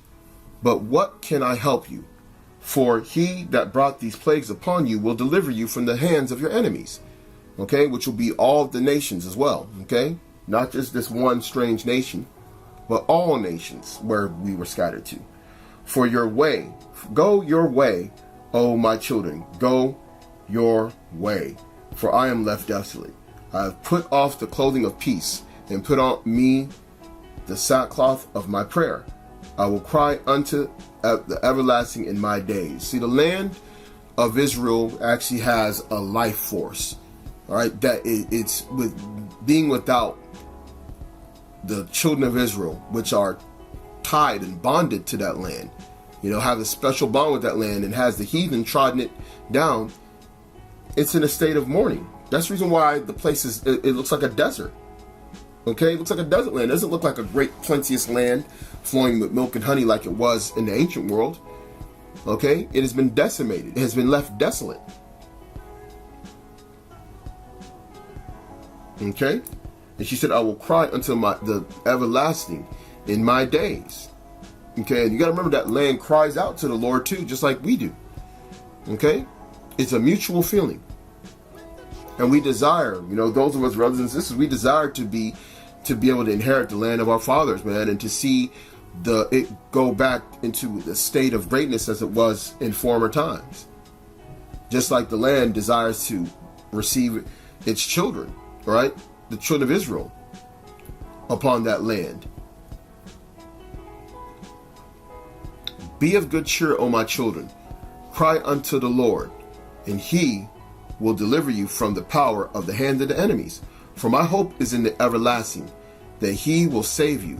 But what can I help you? For he that brought these plagues upon you will deliver you from the hands of your enemies. Okay, which will be all the nations as well. Okay, not just this one strange nation, but all nations where we were scattered to. For your way, go your way, O my children, go your way. For I am left desolate. I have put off the clothing of peace, and put on me the sackcloth of my prayer. I will cry unto the everlasting in my days. See, the land of Israel actually has a life force. All right, that it's with being without the children of Israel, which are tied and bonded to that land, have a special bond with that land, and has the heathen trodden it down. It's in a state of mourning. That's the reason why the place it looks like a desert. Okay, it looks like a desert land. It doesn't look like a great plenteous land flowing with milk and honey like it was in the ancient world. Okay, it has been decimated. It has been left desolate. Okay, and she said, I will cry unto the everlasting in my days. Okay, and you got to remember that land cries out to the Lord too, just like we do. Okay, it's a mutual feeling. And we desire, those of us brothers and sisters, we desire to be able to inherit the land of our fathers, man, and to see it go back into the state of greatness as it was in former times. Just like the land desires to receive its children, right? The children of Israel upon that land. Be of good cheer, O my children. Cry unto the Lord, and he will deliver you from the power of the hand of the enemies. For my hope is in the everlasting, that he will save you.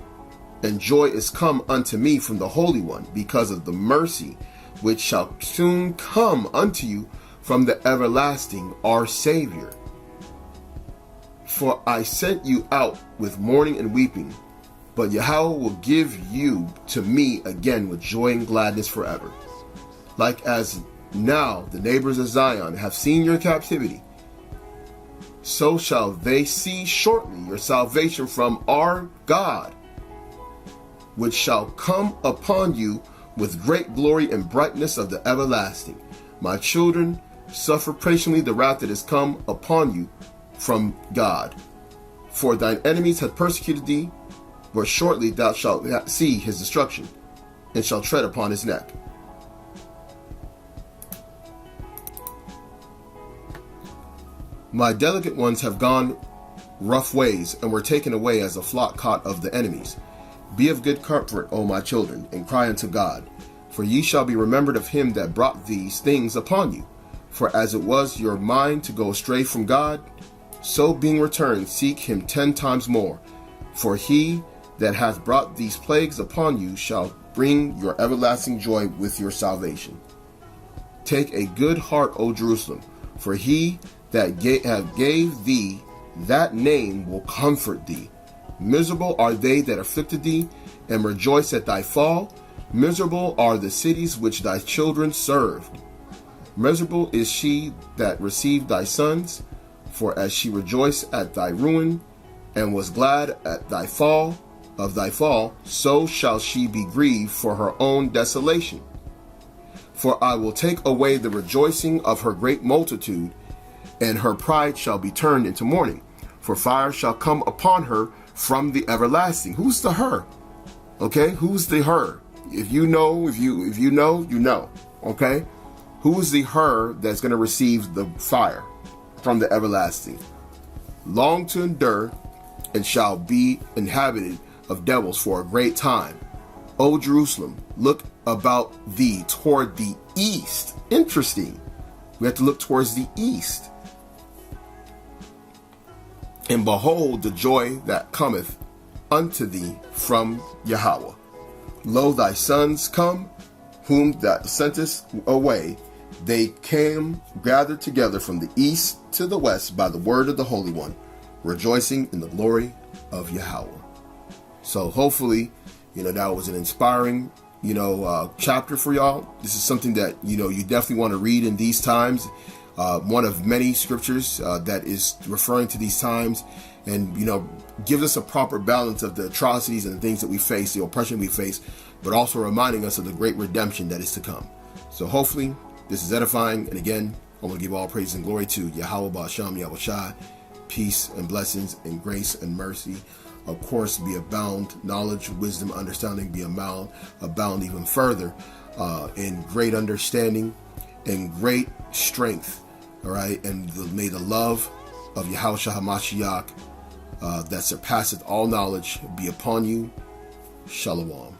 And joy is come unto me from the Holy One, because of the mercy which shall soon come unto you from the everlasting our Savior. For I sent you out with mourning and weeping, but Yahweh will give you to me again with joy and gladness forever. Like as now the neighbors of Zion have seen your captivity, so shall they see shortly your salvation from our God, which shall come upon you with great glory and brightness of the everlasting. My children, suffer patiently the wrath that is come upon you from God. For thine enemies have persecuted thee, but shortly thou shalt see his destruction, and shalt tread upon his neck. My delicate ones have gone rough ways, and were taken away as a flock caught of the enemies. Be of good comfort, O my children, and cry unto God, for ye shall be remembered of him that brought these things upon you. For as it was your mind to go astray from God, so being returned, seek him 10 times more. For he that hath brought these plagues upon you shall bring your everlasting joy with your salvation. Take a good heart, O Jerusalem, for he that gave thee that name will comfort thee. Miserable are they that afflicted thee, and rejoice at thy fall. Miserable are the cities which thy children served. Miserable is she that received thy sons, for as she rejoiced at thy ruin, and was glad at thy fall, so shall she be grieved for her own desolation. For I will take away the rejoicing of her great multitude, and her pride shall be turned into mourning. For fire shall come upon her from the everlasting. Who's the her? Okay, who's the her? If you know, you know. Okay, who is the her that's going to receive the fire from the everlasting? Long to endure, and shall be inhabited of devils for a great time. O Jerusalem, look about thee toward the east. Interesting. We have to look towards the east. And behold the joy that cometh unto thee from Yahweh. Lo, thy sons come, whom thou sentest away. They came gathered together from the east to the west by the word of the Holy One, rejoicing in the glory of Yahweh. So hopefully, that was an inspiring, chapter for y'all. This is something that, you definitely want to read in these times. One of many scriptures that is referring to these times, and gives us a proper balance of the atrocities and the things that we face, the oppression we face, but also reminding us of the great redemption that is to come. So hopefully this is edifying, and again, I want to give all praise and glory to Yahweh Ba'Shem Yahweh Shai. Peace and blessings and grace and mercy, of course, be abound. Knowledge, wisdom, understanding be abound even further in great understanding and great strength. All right, and may the love of Yahushua HaMashiach that surpasseth all knowledge be upon you. Shalom.